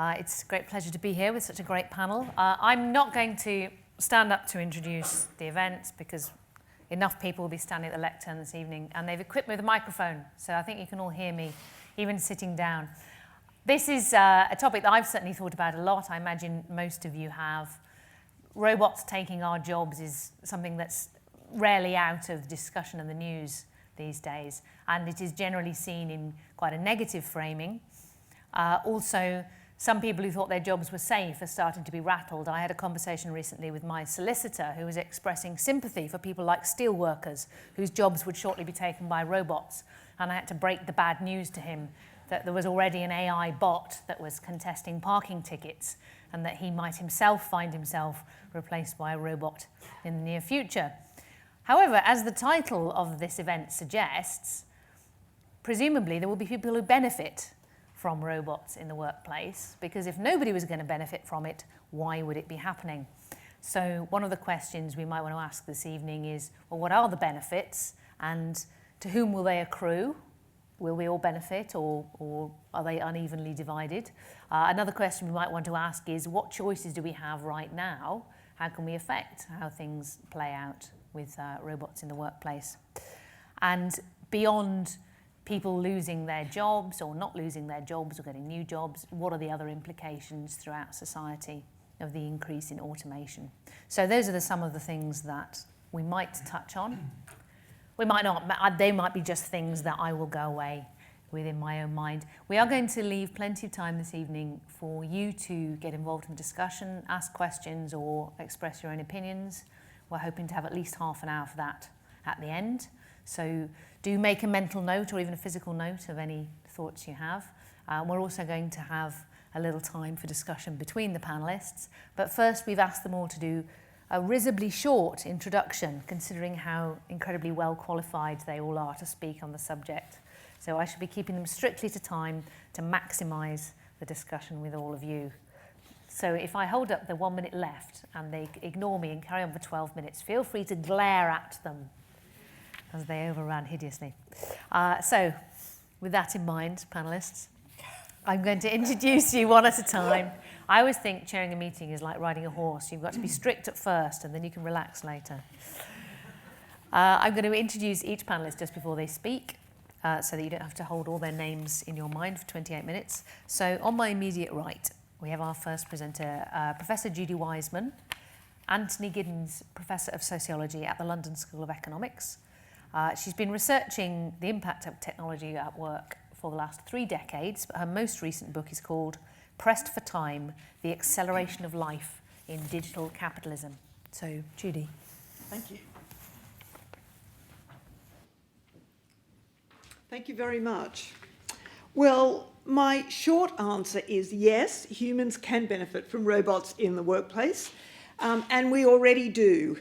It's a great pleasure to be here with such a great panel. I'm not going to stand up to introduce the event because enough people will be standing at the lectern this evening, and they've equipped me with a microphone, so I think you can all hear me, even sitting down. This is a topic that I've certainly thought about a lot. I imagine most of you have. Robots taking our jobs is something that's rarely out of discussion in the news these days, and it is generally seen in quite a negative framing. Also, some people who thought their jobs were safe are starting to be rattled. I had a conversation recently with my solicitor who was expressing sympathy for people like steel workers whose jobs would shortly be taken by robots. And I had to break the bad news to him that there was already an AI bot that was contesting parking tickets and that he might himself find himself replaced by a robot in the near future. However, as the title of this event suggests, presumably there will be people who benefit from robots in the workplace, because if nobody was going to benefit from it, why would it be happening? So one of the questions we might want to ask this evening is, well, what are the benefits and to whom will they accrue? Will we all benefit, or are they unevenly divided? Another question we might want to ask is, what choices do we have right now? How can we affect how things play out with robots in the workplace? And beyond people losing their jobs or not losing their jobs or getting new jobs, what are the other implications throughout society of the increase in automation? So those are some of the things that we might touch on. We might not, they might be just things that I will go away with in my own mind. We are going to leave plenty of time this evening for you to get involved in the discussion, ask questions or express your own opinions. We're hoping to have at least half an hour for that at the end. So do make a mental note or even a physical note of any thoughts you have. We're also going to have a little time for discussion between the panellists. But first, we've asked them all to do a risibly short introduction, considering how incredibly well qualified they all are to speak on the subject. So I should be keeping them strictly to time to maximise the discussion with all of you. So if I hold up the 1 minute left and they ignore me and carry on for 12 minutes, feel free to glare at them as they overran hideously. So with that in mind, panellists, I'm going to introduce you one at a time. I always think chairing a meeting is like riding a horse. You've got to be strict at first and then you can relax later. I'm going to introduce each panellist just before they speak so that you don't have to hold all their names in your mind for 28 minutes. So on my immediate right, we have our first presenter, Professor Judy Wiseman, Anthony Giddens, Professor of Sociology at the London School of Economics. She's been researching the impact of technology at work for the last 3 decades, but her most recent book is called Pressed for Time, The Acceleration of Life in Digital Capitalism. So, Judy. Thank you. Thank you very much. Well, my short answer is yes, humans can benefit from robots in the workplace, and we already do.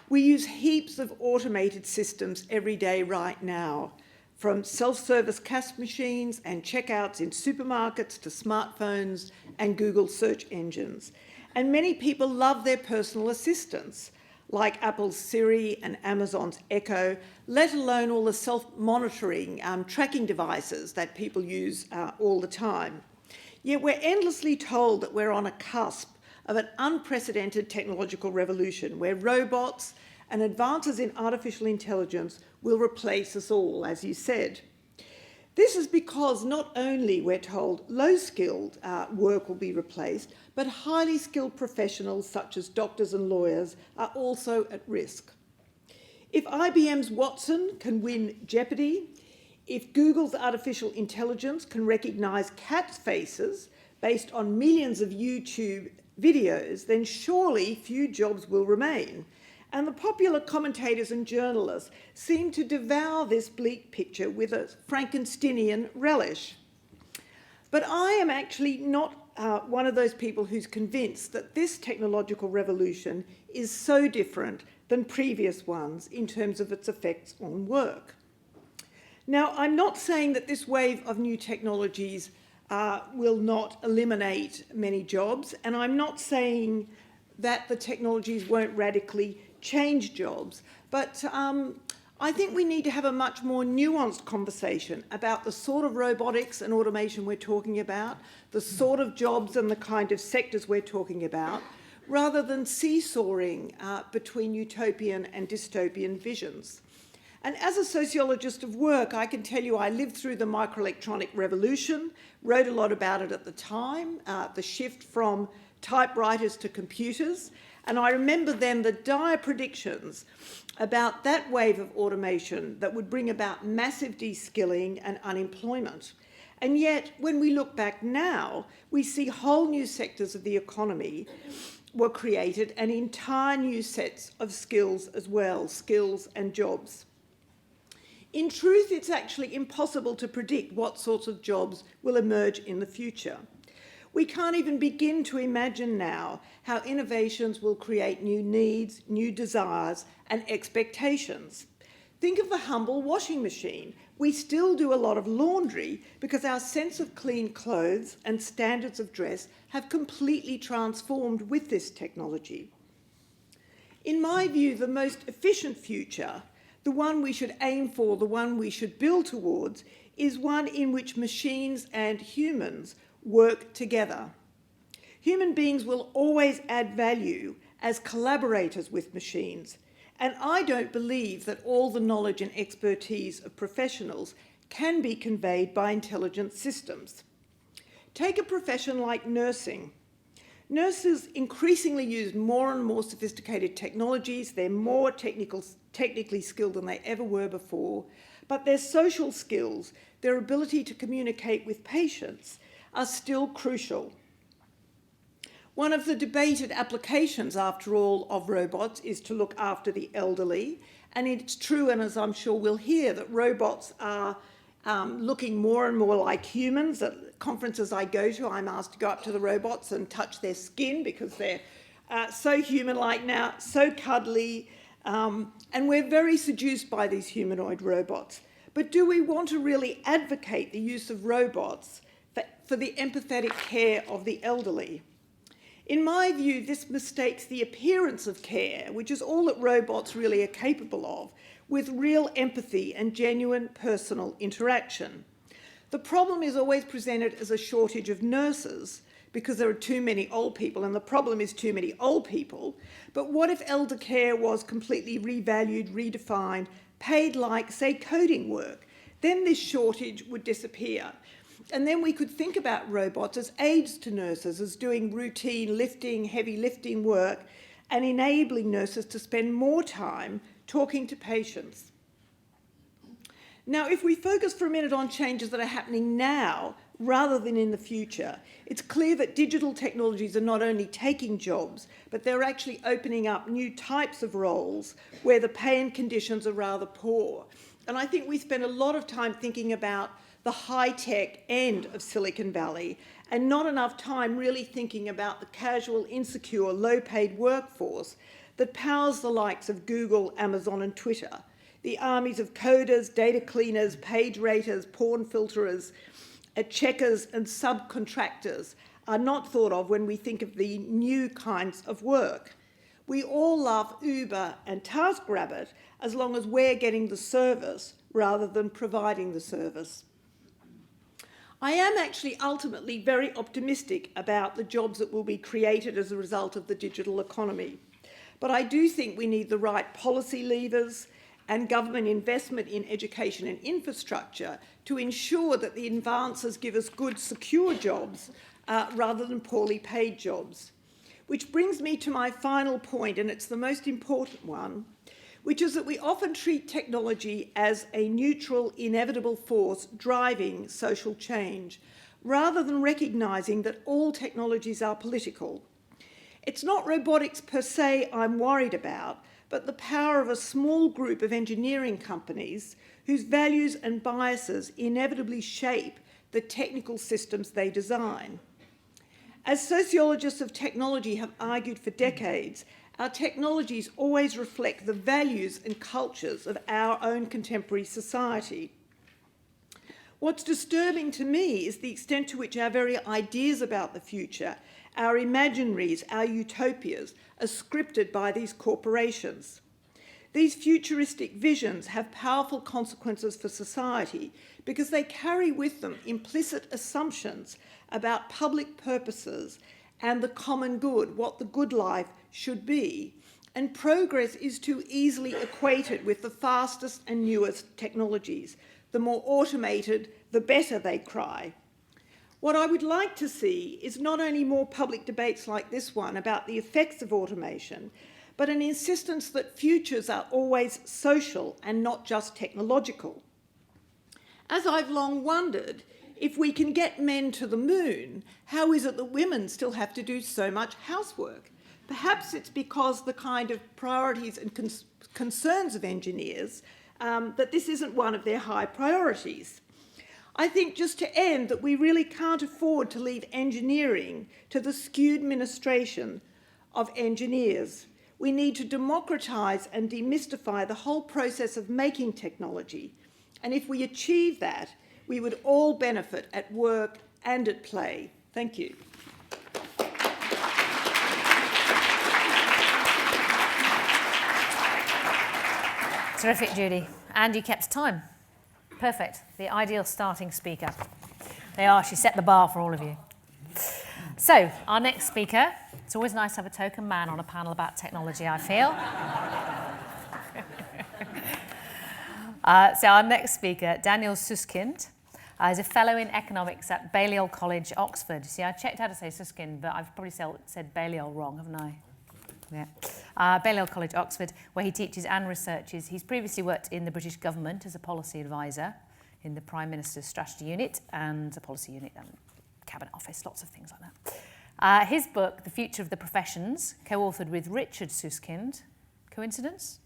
We use heaps of automated systems every day right now, from self-service cash machines and checkouts in supermarkets to smartphones and Google search engines. And many people love their personal assistants, like Apple's Siri and Amazon's Echo, let alone all the self-monitoring tracking devices that people use all the time. Yet we're endlessly told that we're on a cusp of an unprecedented technological revolution where robots and advances in artificial intelligence will replace us all, as you said. This is because not only, we're told, low-skilled work will be replaced, but highly skilled professionals such as doctors and lawyers are also at risk. If IBM's Watson can win Jeopardy, if Google's artificial intelligence can recognise cats' faces based on millions of YouTube videos, then surely few jobs will remain. And the popular commentators and journalists seem to devour this bleak picture with a Frankensteinian relish. But I am actually not one of those people who's convinced that this technological revolution is so different than previous ones in terms of its effects on work. Now, I'm not saying that this wave of new technologies will not eliminate many jobs, and I'm not saying that the technologies won't radically change jobs, but I think we need to have a much more nuanced conversation about the sort of robotics and automation we're talking about, the sort of jobs and the kind of sectors we're talking about, rather than seesawing between utopian and dystopian visions. And as a sociologist of work, I can tell you I lived through the microelectronic revolution, wrote a lot about it at the time, the shift from typewriters to computers, and I remember then the dire predictions about that wave of automation that would bring about massive de-skilling and unemployment. And yet, when we look back now, we see whole new sectors of the economy were created and entire new sets of skills as well, skills and jobs. In truth, it's actually impossible to predict what sorts of jobs will emerge in the future. We can't even begin to imagine now how innovations will create new needs, new desires, and expectations. Think of the humble washing machine. We still do a lot of laundry because our sense of clean clothes and standards of dress have completely transformed with this technology. In my view, the most efficient future, the one we should aim for, the one we should build towards, is one in which machines and humans work together. Human beings will always add value as collaborators with machines, and I don't believe that all the knowledge and expertise of professionals can be conveyed by intelligent systems. Take a profession like nursing. Nurses increasingly use more and more sophisticated technologies. They're more technically skilled than they ever were before, but their social skills, their ability to communicate with patients, are still crucial. One of the debated applications, after all, of robots is to look after the elderly, and it's true, and as I'm sure we'll hear, that robots are looking more and more like humans. At conferences I go to, I'm asked to go up to the robots and touch their skin because they're so human-like now, so cuddly, and we're very seduced by these humanoid robots. But do we want to really advocate the use of robots for the empathetic care of the elderly? In my view, this mistakes the appearance of care, which is all that robots really are capable of, with real empathy and genuine personal interaction. The problem is always presented as a shortage of nurses because there are too many old people, and the problem is too many old people. But what if elder care was completely revalued, redefined, paid like, say, coding work? Then this shortage would disappear. And then we could think about robots as aids to nurses, as doing routine lifting, heavy lifting work, and enabling nurses to spend more time talking to patients. Now, if we focus for a minute on changes that are happening now rather than in the future, it's clear that digital technologies are not only taking jobs, but they're actually opening up new types of roles where the pay and conditions are rather poor. And I think we spend a lot of time thinking about the high-tech end of Silicon Valley and not enough time really thinking about the casual, insecure, low-paid workforce that powers the likes of Google, Amazon and Twitter. The armies of coders, data cleaners, page raters, porn filterers, checkers and subcontractors are not thought of when we think of the new kinds of work. We all love Uber and TaskRabbit as long as we're getting the service rather than providing the service. I am actually ultimately very optimistic about the jobs that will be created as a result of the digital economy. But I do think we need the right policy levers and government investment in education and infrastructure to ensure that the advances give us good, secure jobs rather than poorly paid jobs. Which brings me to my final point, and it's the most important one, which is that we often treat technology as a neutral, inevitable force driving social change, rather than recognising that all technologies are political. It's not robotics per se I'm worried about, but the power of a small group of engineering companies whose values and biases inevitably shape the technical systems they design. As sociologists of technology have argued for decades, our technologies always reflect the values and cultures of our own contemporary society. What's disturbing to me is the extent to which our very ideas about the future, our imaginaries, our utopias, are scripted by these corporations. These futuristic visions have powerful consequences for society because they carry with them implicit assumptions about public purposes and the common good, what the good life should be. And progress is too easily equated with the fastest and newest technologies. The more automated, the better, they cry. What I would like to see is not only more public debates like this one about the effects of automation, but an insistence that futures are always social and not just technological. As I've long wondered, if we can get men to the moon, how is it that women still have to do so much housework? Perhaps it's because the kind of priorities and concerns of engineers that this isn't one of their high priorities. I think, just to end, that we really can't afford to leave engineering to the skewed administration of engineers. We need to democratise and demystify the whole process of making technology. And if we achieve that, we would all benefit at work and at play. Thank you. Terrific, Judy. And you kept time. Perfect. The ideal starting speaker. They are. She set the bar for all of you. So, our next speaker. It's always nice to have a token man on a panel about technology, I feel. So our next speaker, Daniel Susskind, is a fellow in economics at Balliol College, Oxford. See, I checked how to say Susskind, but I've probably said Balliol wrong, haven't I? Yeah. Balliol College, Oxford, where he teaches and researches. He's previously worked in the British government as a policy advisor in the Prime Minister's Strategy Unit and the Policy Unit and Cabinet Office, lots of things like that. His book, The Future of the Professions, co-authored with Richard Susskind, coincidence?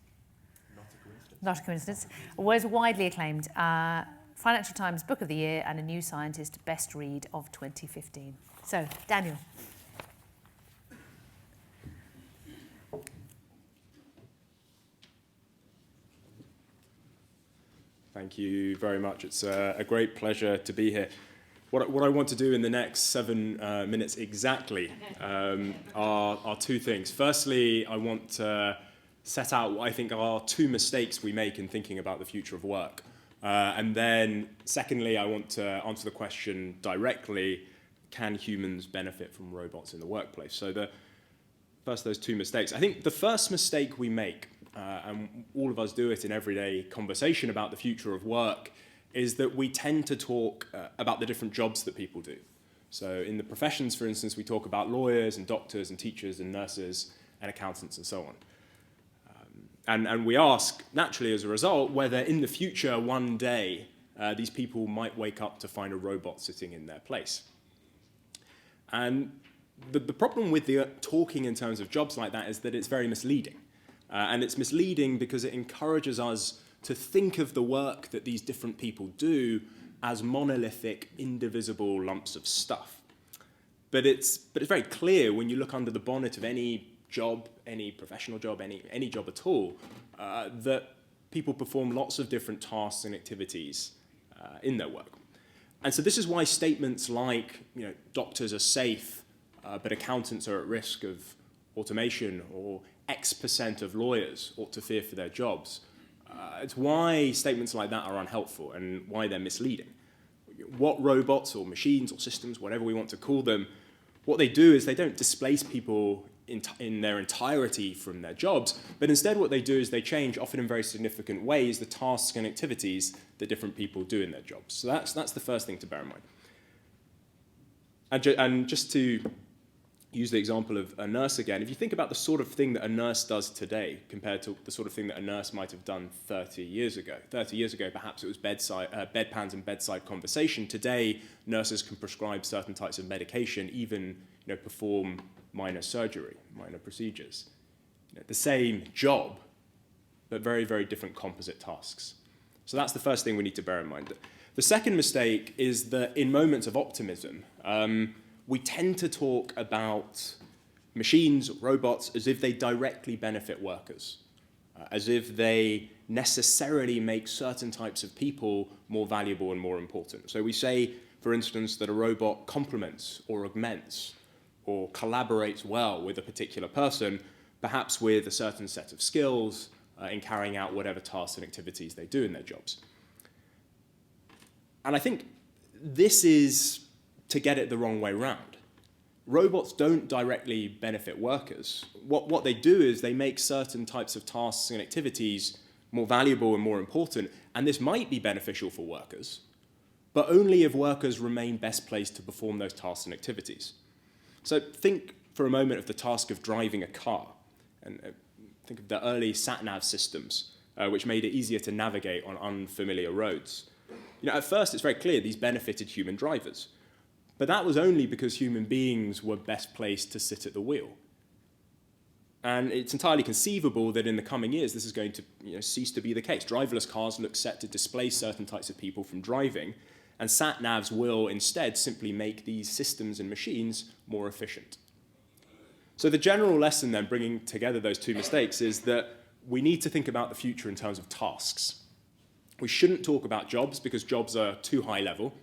Not a coincidence, was widely acclaimed. Financial Times Book of the Year and a New Scientist Best Read of 2015. So, Daniel. Thank you very much. It's a great pleasure to be here. What I want to do in the next 7 minutes exactly are two things. Firstly, I want to set out what I think are 2 mistakes we make in thinking about the future of work. And then, secondly, I want to answer the question directly, can humans benefit from robots in the workplace? So first, those 2 mistakes. I think the first mistake we make, and all of us do it in everyday conversation about the future of work, is that we tend to talk about the different jobs that people do. So in the professions, for instance, we talk about lawyers and doctors and teachers and nurses and accountants and so on. And we ask, naturally as a result, whether in the future, one day, these people might wake up to find a robot sitting in their place. And the problem with the talking in terms of jobs like that is that it's very misleading. And it's misleading because it encourages us to think of the work that these different people do as monolithic, indivisible lumps of stuff. But it's very clear when you look under the bonnet of any job, any professional job, any job at all, that people perform lots of different tasks and activities in their work. And so this is why statements like, doctors are safe, but accountants are at risk of automation, or X% of lawyers ought to fear for their jobs. It's why statements like that are unhelpful and why they're misleading. What robots or machines or systems, whatever we want to call them, what they do is they don't displace people in their entirety from their jobs, but instead what they do is they change, often in very significant ways, the tasks and activities that different people do in their jobs. So that's the first thing to bear in mind. And just to use the example of a nurse again, if you think about the sort of thing that a nurse does today compared to the sort of thing that a nurse might have done 30 years ago. 30 years ago, perhaps it was bedpans and bedside conversation. Today, nurses can prescribe certain types of medication, even perform minor surgery, minor procedures. The same job, but very, very different composite tasks. So that's the first thing we need to bear in mind. The second mistake is that in moments of optimism, we tend to talk about machines, robots, as if they directly benefit workers, as if they necessarily make certain types of people more valuable and more important. So we say, for instance, that a robot complements or augments or collaborates well with a particular person, perhaps with a certain set of skills in carrying out whatever tasks and activities they do in their jobs. And I think this is to get it the wrong way round. Robots don't directly benefit workers. What they do is they make certain types of tasks and activities more valuable and more important, and this might be beneficial for workers, but only if workers remain best placed to perform those tasks and activities. So think for a moment of the task of driving a car, and think of the early sat-nav systems, which made it easier to navigate on unfamiliar roads. At first it's very clear these benefited human drivers, but that was only because human beings were best placed to sit at the wheel. And it's entirely conceivable that in the coming years this is going to cease to be the case. Driverless cars look set to displace certain types of people from driving, and sat-navs will instead simply make these systems and machines more efficient. So the general lesson then, bringing together those two mistakes, is that we need to think about the future in terms of tasks. We shouldn't talk about jobs because jobs are too high level,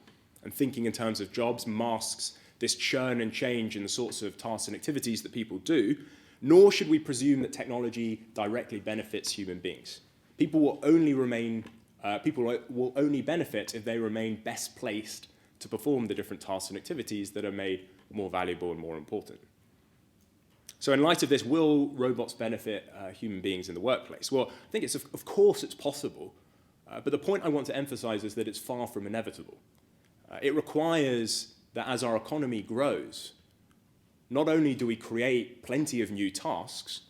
and thinking in terms of jobs masks this churn and change in the sorts of tasks and activities that people do, nor should we presume that technology directly benefits human beings. People will only benefit if they remain best placed to perform the different tasks and activities that are made more valuable and more important. So in light of this, will robots benefit human beings in the workplace? Well, I think of course it's possible, but the point I want to emphasize is that it's far from inevitable. It requires that as our economy grows, not only do we create plenty of new tasks,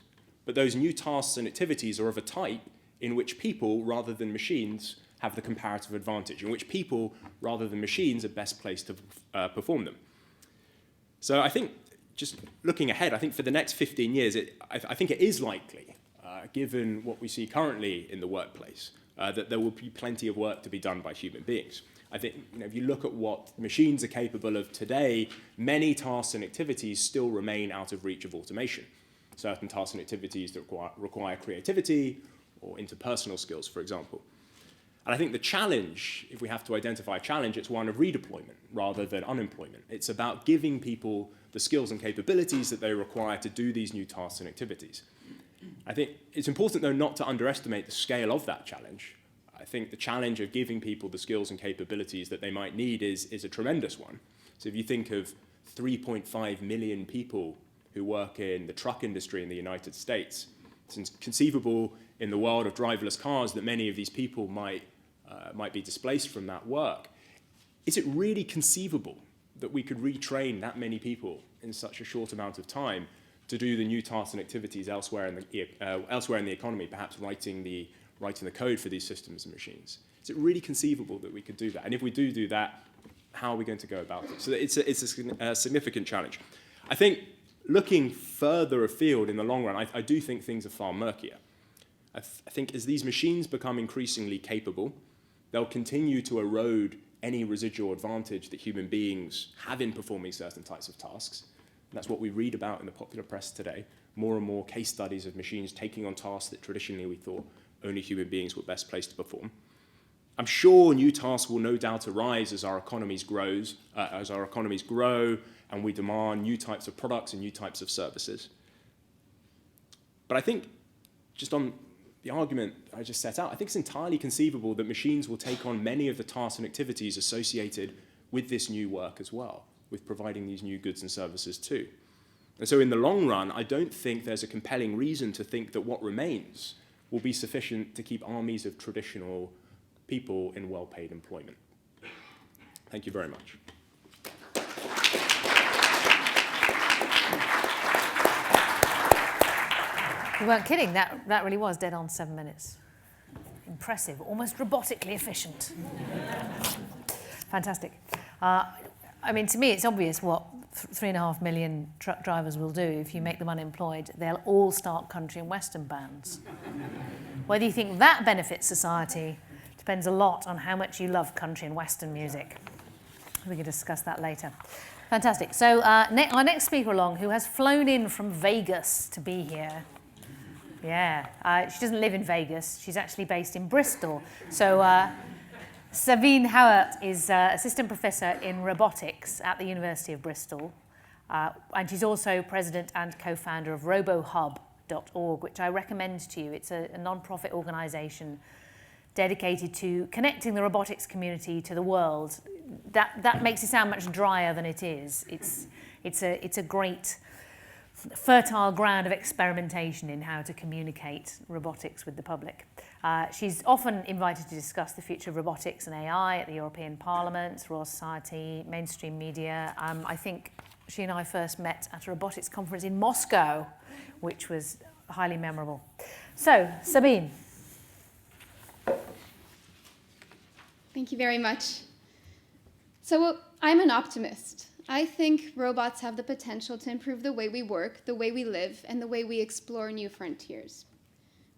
but those new tasks and activities are of a type in which people, rather than machines, have the comparative advantage, in which people, rather than machines, are best placed to perform them. So I think, just looking ahead, I think for the next 15 years, I think it is likely, given what we see currently in the workplace, that there will be plenty of work to be done by human beings. I think if you look at what machines are capable of today, many tasks and activities still remain out of reach of automation. Certain tasks and activities that require creativity or interpersonal skills, for example. And I think the challenge, if we have to identify a challenge, it's one of redeployment rather than unemployment. It's about giving people the skills and capabilities that they require to do these new tasks and activities. I think it's important, though, not to underestimate the scale of that challenge. I think the challenge of giving people the skills and capabilities that they might need is a tremendous one. So if you think of 3.5 million people who work in the truck industry in the United States, it's conceivable in the world of driverless cars that many of these people might be displaced from that work. Is it really conceivable that we could retrain that many people in such a short amount of time to do the new tasks and activities elsewhere in the economy, perhaps writing the code for these systems and machines? Is it really conceivable that we could do that? And if we do that, how are we going to go about it? So it's a significant challenge. I think looking further afield in the long run, I do think things are far murkier. I think as these machines become increasingly capable, they'll continue to erode any residual advantage that human beings have in performing certain types of tasks. And that's what we read about in the popular press today. More and more case studies of machines taking on tasks that traditionally we thought only human beings were best placed to perform. I'm sure new tasks will no doubt arise as our economies grow, and we demand new types of products and new types of services. But I think, just on the argument I just set out, I think it's entirely conceivable that machines will take on many of the tasks and activities associated with this new work as well, with providing these new goods and services too. And so in the long run, I don't think there's a compelling reason to think that what remains will be sufficient to keep armies of traditional people in well-paid employment. Thank you very much. You weren't kidding, that really was dead on 7 minutes. Impressive, almost robotically efficient. Fantastic. I mean, to me, it's obvious what 3.5 million truck drivers will do if you make them unemployed. They'll all start country and western bands. Whether you think that benefits society depends a lot on how much you love country and western music. We can discuss that later. Fantastic. So our next speaker along, who has flown in from Vegas to be here. Yeah, she doesn't live in Vegas. She's actually based in Bristol. So Sabine Hauert is assistant professor in robotics at the University of Bristol. And she's also president and co-founder of RoboHub upheaval.org, which I recommend to you. It's a non-profit organisation dedicated to connecting the robotics community to the world. That makes it sound much drier than it is. It's a great fertile ground of experimentation in how to communicate robotics with the public. She's often invited to discuss the future of robotics and AI at the European Parliament, Royal Society, mainstream media. I think she and I first met at a robotics conference in Moscow, which was highly memorable. So, Sabine. Thank you very much. So I'm an optimist. I think robots have the potential to improve the way we work, the way we live, and the way we explore new frontiers.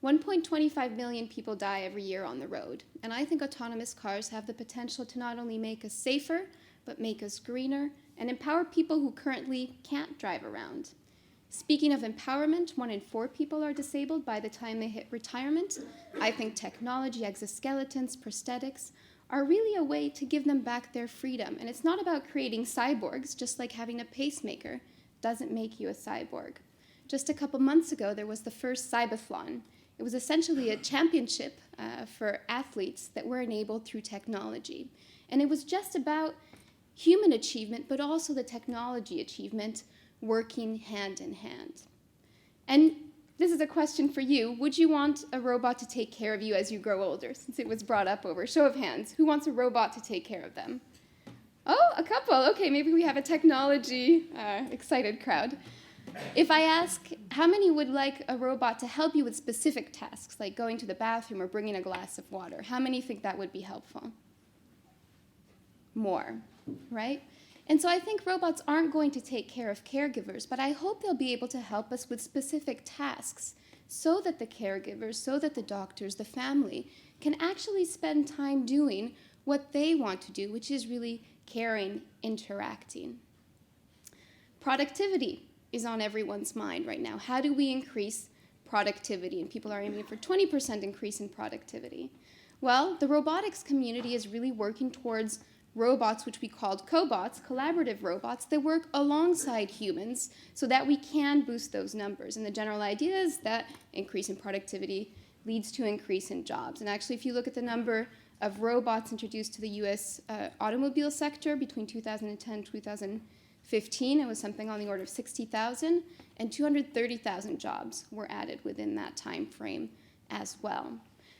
1.25 million people die every year on the road, and I think autonomous cars have the potential to not only make us safer, but make us greener and empower people who currently can't drive around. Speaking of empowerment, 1 in 4 people are disabled by the time they hit retirement. I think technology, exoskeletons, prosthetics are really a way to give them back their freedom. And it's not about creating cyborgs, just like having a pacemaker doesn't make you a cyborg. Just a couple months ago, there was the first Cybathlon. It was essentially a championship for athletes that were enabled through technology. And it was just about human achievement, but also the technology achievement working hand in hand. And this is a question for you. Would you want a robot to take care of you as you grow older? Since it was brought up over show of hands, who wants a robot to take care of them? Oh, a couple. Okay, maybe we have a technology excited crowd. If I ask, how many would like a robot to help you with specific tasks, like going to the bathroom or bringing a glass of water? How many think that would be helpful? More, right? And so I think robots aren't going to take care of caregivers, but I hope they'll be able to help us with specific tasks so that the caregivers, so that the doctors, the family can actually spend time doing what they want to do, which is really caring, interacting. Productivity is on everyone's mind right now. How do we increase productivity? And people are aiming for 20% increase in productivity. Well, the robotics community is really working towards robots, which we called cobots, collaborative robots, that work alongside humans so that we can boost those numbers. And the general idea is that increase in productivity leads to increase in jobs. And actually, if you look at the number of robots introduced to the US automobile sector between 2010 and 2015, it was something on the order of 60,000, and 230,000 jobs were added within that time frame as well.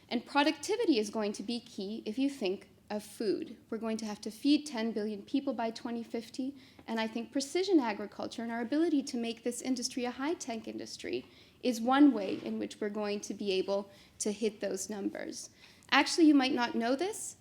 And productivity is going to be key if you think of food. We're going to have to feed 10 billion people by 2050, and I think precision agriculture and our ability to make this industry a high-tech industry is one way in which we're going to be able to hit those numbers. Actually, you might not know this,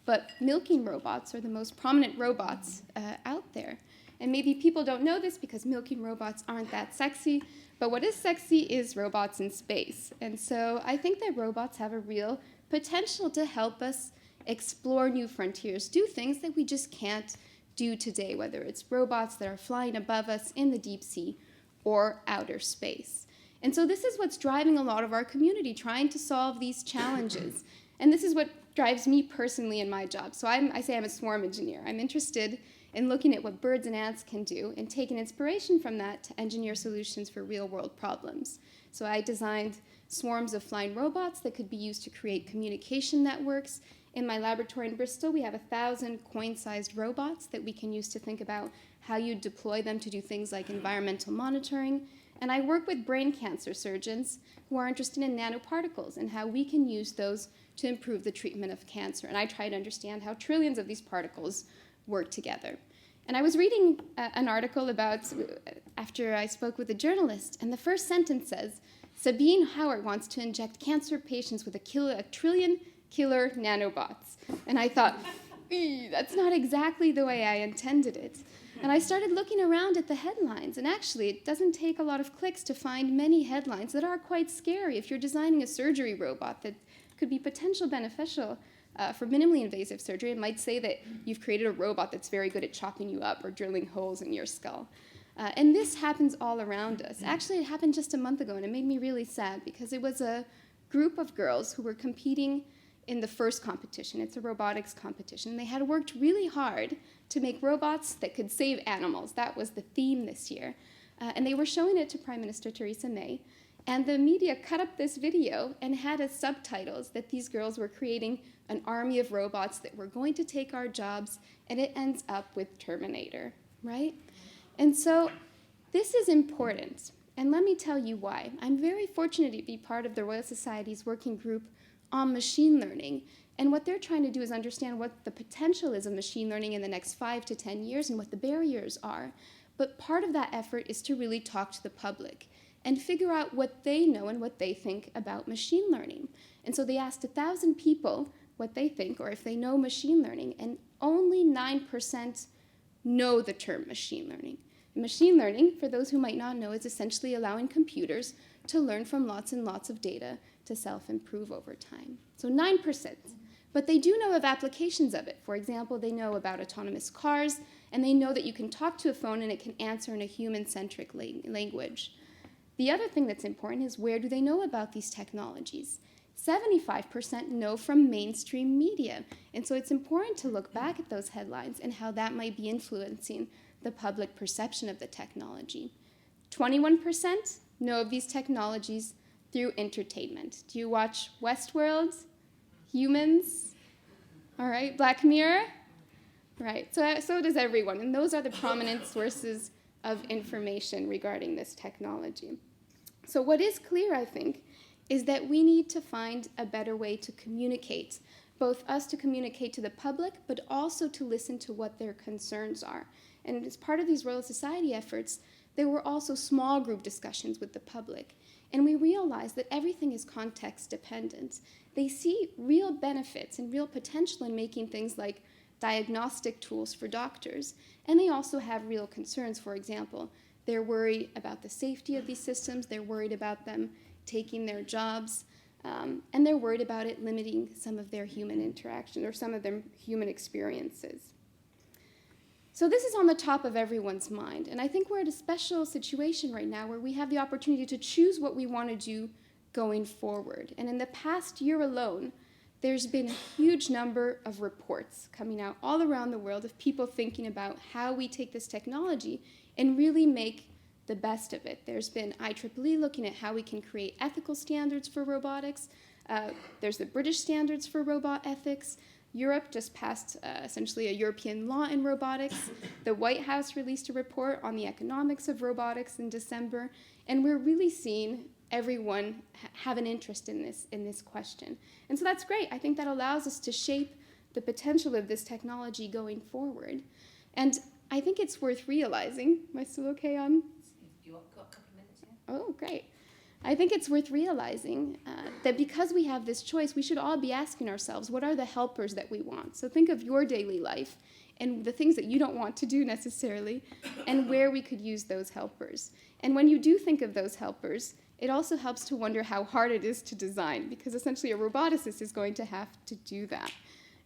but milking robots are the most prominent robots out there. And maybe people don't know this because milking robots aren't that sexy, but what is sexy is robots in space. And so I think that robots have a real potential to help us explore new frontiers, do things that we just can't do today, whether it's robots that are flying above us in the deep sea or outer space. And so this is what's driving a lot of our community, trying to solve these challenges. And this is what drives me personally in my job. So I say I'm a swarm engineer. I'm interested in looking at what birds and ants can do and taking inspiration from that to engineer solutions for real-world problems. So I designed swarms of flying robots that could be used to create communication networks. In my laboratory in Bristol, we have 1,000 coin-sized robots that we can use to think about how you deploy them to do things like environmental monitoring. And I work with brain cancer surgeons who are interested in nanoparticles and how we can use those to improve the treatment of cancer. And I try to understand how trillions of these particles work together. And I was reading an article about, after I spoke with a journalist, and the first sentence says, Sabine Hauert wants to inject cancer patients with a trillion killer nanobots. And I thought, that's not exactly the way I intended it. And I started looking around at the headlines, and actually it doesn't take a lot of clicks to find many headlines that are quite scary. If you're designing a surgery robot that could be potentially beneficial for minimally invasive surgery, it might say that you've created a robot that's very good at chopping you up or drilling holes in your skull. And this happens all around us. Actually, it happened just a month ago, and it made me really sad because it was a group of girls who were competing in the first competition. It's a robotics competition. They had worked really hard to make robots that could save animals. That was the theme this year. And they were showing it to Prime Minister Theresa May. And the media cut up this video and had as subtitles that these girls were creating an army of robots that were going to take our jobs, and it ends up with Terminator, right? And so this is important, and let me tell you why. I'm very fortunate to be part of the Royal Society's working group on machine learning, and what they're trying to do is understand what the potential is of machine learning in the next 5 to 10 years and what the barriers are. But part of that effort is to really talk to the public and figure out what they know and what they think about machine learning. And so they asked 1,000 people what they think or if they know machine learning, and only 9% know the term machine learning. And machine learning, for those who might not know, is essentially allowing computers to learn from lots and lots of data to self-improve over time. So 9%. But they do know of applications of it. For example, they know about autonomous cars, and they know that you can talk to a phone and it can answer in a human-centric language. The other thing that's important is, where do they know about these technologies? 75% know from mainstream media. And so it's important to look back at those headlines and how that might be influencing the public perception of the technology. 21% know of these technologies through entertainment. Do you watch Westworld? Humans? All right, Black Mirror? Right, so does everyone. And those are the prominent sources of information regarding this technology. So what is clear, I think, is that we need to find a better way to communicate, both us to communicate to the public, but also to listen to what their concerns are. And as part of these Royal Society efforts, there were also small group discussions with the public. And we realized that everything is context dependent. They see real benefits and real potential in making things like diagnostic tools for doctors. And they also have real concerns. For example, they're worried about the safety of these systems. They're worried about them taking their jobs. And they're worried about it limiting some of their human interaction or some of their human experiences. So this is on the top of everyone's mind. And I think we're at a special situation right now where we have the opportunity to choose what we want to do going forward. And in the past year alone, there's been a huge number of reports coming out all around the world of people thinking about how we take this technology and really make the best of it. There's been IEEE looking at how we can create ethical standards for robotics. There's the British standards for robot ethics. Europe just passed essentially a European law in robotics. The White House released a report on the economics of robotics in December. And we're really seeing everyone have an interest in this question. And so that's great. I think that allows us to shape the potential of this technology going forward. And I think it's worth realizing, am I still okay on? You've got a couple of minutes here. Oh, great. I think it's worth realizing that because we have this choice, we should all be asking ourselves, what are the helpers that we want? So think of your daily life and the things that you don't want to do necessarily, and where we could use those helpers. And when you do think of those helpers, it also helps to wonder how hard it is to design, because essentially a roboticist is going to have to do that.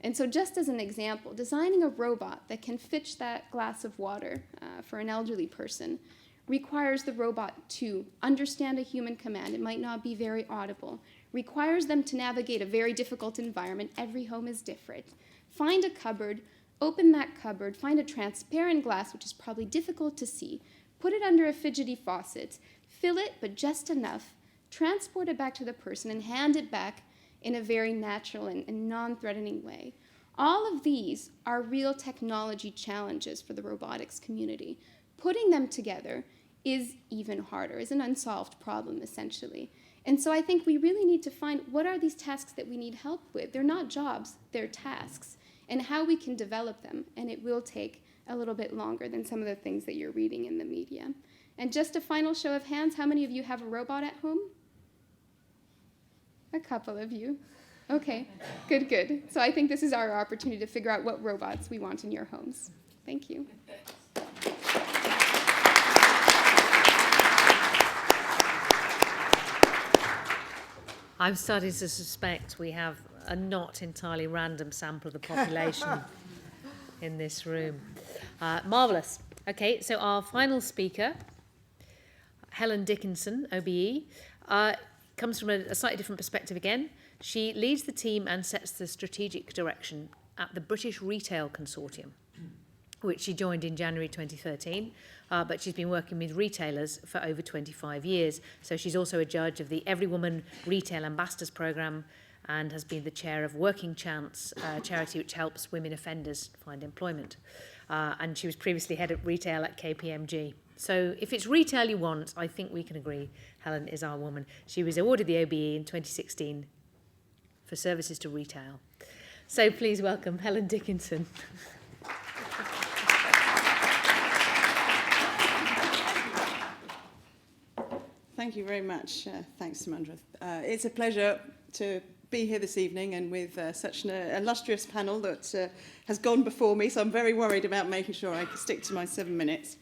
And so just as an example, designing a robot that can fetch that glass of water for an elderly person requires the robot to understand a human command. It might not be very audible. Requires them to navigate a very difficult environment. Every home is different. Find a cupboard, open that cupboard, find a transparent glass, which is probably difficult to see, put it under a fidgety faucet, fill it, but just enough, transport it back to the person, and hand it back in a very natural and non-threatening way. All of these are real technology challenges for the robotics community. Putting them together is even harder, is an unsolved problem, essentially. And so I think we really need to find what are these tasks that we need help with. They're not jobs, they're tasks, and how we can develop them. And it will take a little bit longer than some of the things that you're reading in the media. And just a final show of hands, how many of you have a robot at home? A couple of you. Okay, good, good. So I think this is our opportunity to figure out what robots we want in your homes. Thank you. I'm starting to suspect we have a not entirely random sample of the population in this room. Marvellous. Okay, so our final speaker, Helen Dickinson, OBE, comes from a slightly different perspective again. She leads the team and sets the strategic direction at the British Retail Consortium. which she joined in January 2013, but she's been working with retailers for over 25 years. So she's also a judge of the Every Woman Retail Ambassadors Programme and has been the chair of Working Chance, a charity which helps women offenders find employment. And she was previously head of retail at KPMG. So if it's retail you want, I think we can agree Helen is our woman. She was awarded the OBE in 2016 for services to retail. So please welcome Helen Dickinson. Thank you very much. Thanks, Samantha. It's a pleasure to be here this evening and with such an illustrious panel that has gone before me, so I'm very worried about making sure I can stick to my 7 minutes.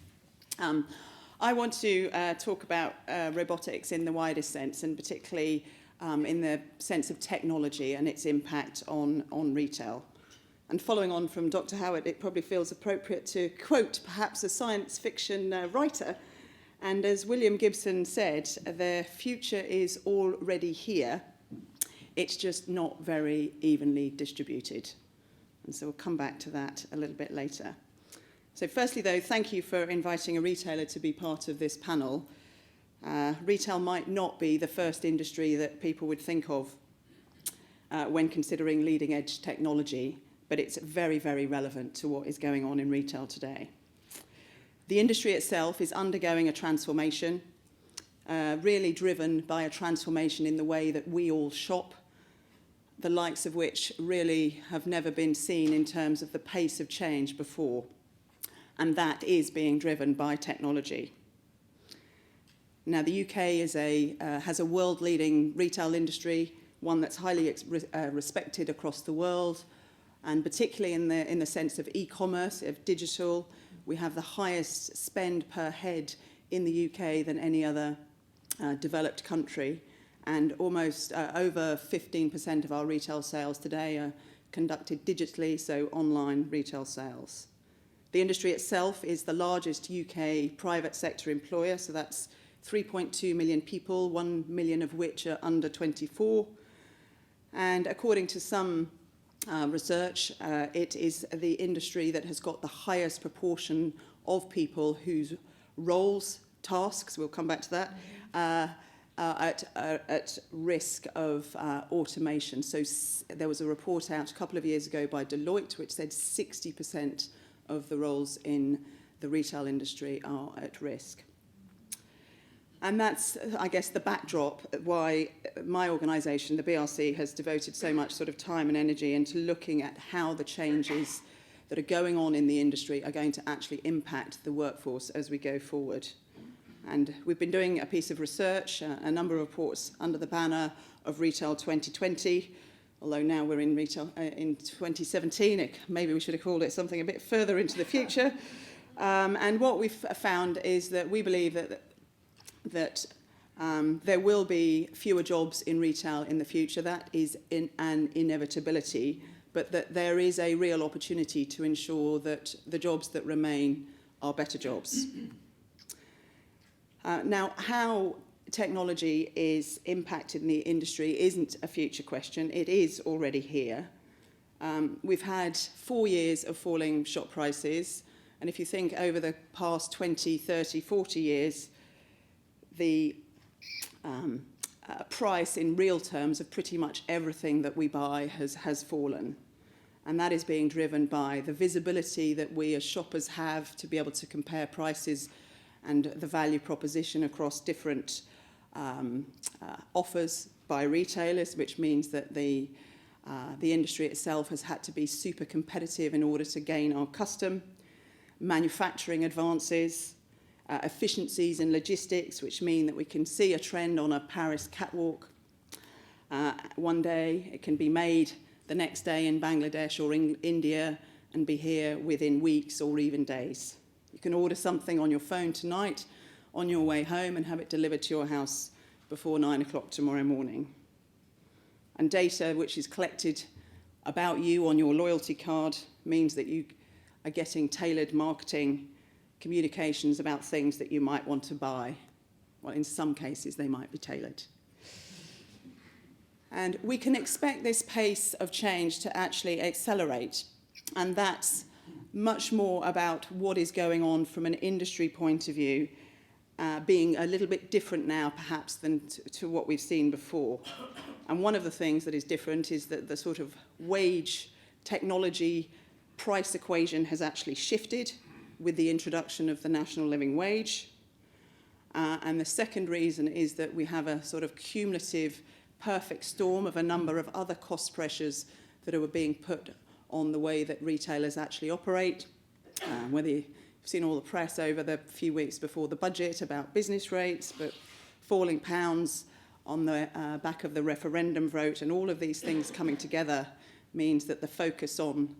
I want to talk about robotics in the widest sense, and particularly in the sense of technology and its impact on retail. And following on from Dr. Hauert, it probably feels appropriate to quote perhaps a science fiction writer. And as William Gibson said, the future is already here. It's just not very evenly distributed. And so we'll come back to that a little bit later. So firstly, though, thank you for inviting a retailer to be part of this panel. Retail might not be the first industry that people would think of when considering leading-edge technology, but it's very, very relevant to what is going on in retail today. The industry itself is undergoing a transformation, really driven by a transformation in the way that we all shop, the likes of which really have never been seen in terms of the pace of change before. And that is being driven by technology. Now, the UK is has a world-leading retail industry, one that's highly respected across the world, and particularly in the sense of e-commerce, of digital. We have the highest spend per head in the UK than any other developed country, and almost over 15% of our retail sales today are conducted digitally, so online retail sales. The industry itself is the largest UK private sector employer, so that's 3.2 million people, 1 million of which are under 24. And according to some research, it is the industry that has got the highest proportion of people whose roles, tasks, we'll come back to that, are at risk of automation. So there was a report out a couple of years ago by Deloitte which said 60% of the roles in the retail industry are at risk. And that's, I guess, the backdrop why my organisation, the BRC, has devoted so much sort of time and energy into looking at how the changes that are going on in the industry are going to actually impact the workforce as we go forward. And we've been doing a piece of research, a number of reports under the banner of Retail 2020, although now we're in Retail in 2017. Maybe we should have called it something a bit further into the future. And what we've found is that we believe that there will be fewer jobs in retail in the future. That is an inevitability, but that there is a real opportunity to ensure that the jobs that remain are better jobs. Now, how technology is impacted in the industry isn't a future question. It is already here. We've had 4 years of falling shop prices, and if you think over the past 20, 30, 40 years, the price in real terms of pretty much everything that we buy has fallen. And that is being driven by the visibility that we as shoppers have to be able to compare prices and the value proposition across different offers by retailers, which means that the industry itself has had to be super competitive in order to gain our custom. Manufacturing advances, efficiencies in logistics, which mean that we can see a trend on a Paris catwalk one day. It can be made the next day in Bangladesh or in India and be here within weeks or even days. You can order something on your phone tonight on your way home and have it delivered to your house before 9 o'clock tomorrow morning. And data which is collected about you on your loyalty card means that you are getting tailored marketing communications about things that you might want to buy. Well, in some cases, they might be tailored. And we can expect this pace of change to actually accelerate. And that's much more about what is going on from an industry point of view, being a little bit different now perhaps than to what we've seen before. And one of the things that is different is that the sort of wage technology price equation has actually shifted with the introduction of the national living wage. And the second reason is that we have a sort of cumulative perfect storm of a number of other cost pressures that are being put on the way that retailers actually operate. Whether you've seen all the press over the few weeks before the budget about business rates, but falling pounds on the back of the referendum vote, and all of these things coming together means that the focus on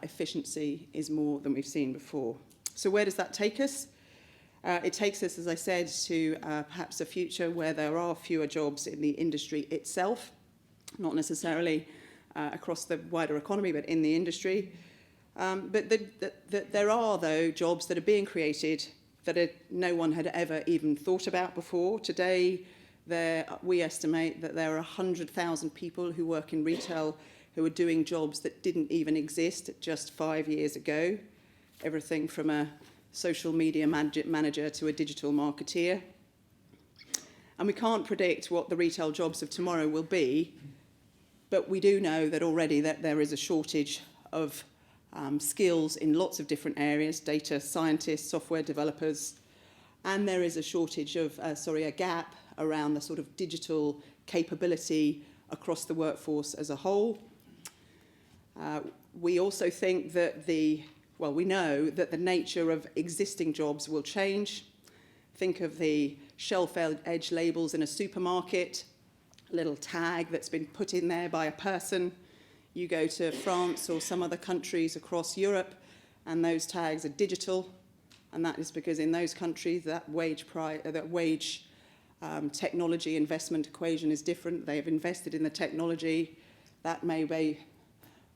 efficiency is more than we've seen before. So where does that take us? It takes us, as I said, to perhaps a future where there are fewer jobs in the industry itself, not necessarily across the wider economy, but in the industry. But there are, though, jobs that are being created that no one had ever even thought about before. Today, we estimate that there are 100,000 people who work in retail who are doing jobs that didn't even exist just 5 years ago. Everything from a social media manager to a digital marketeer. And we can't predict what the retail jobs of tomorrow will be, but we do know that already that there is a shortage of skills in lots of different areas, data scientists, software developers, and there is a shortage of, a gap around the sort of digital capability across the workforce as a whole. We also think that we know that the nature of existing jobs will change. Think of the shelf edge labels in a supermarket, a little tag that's been put in there by a person. You go to France or some other countries across Europe, and those tags are digital, and that is because in those countries that wage technology investment equation is different. They have invested in the technology. That may be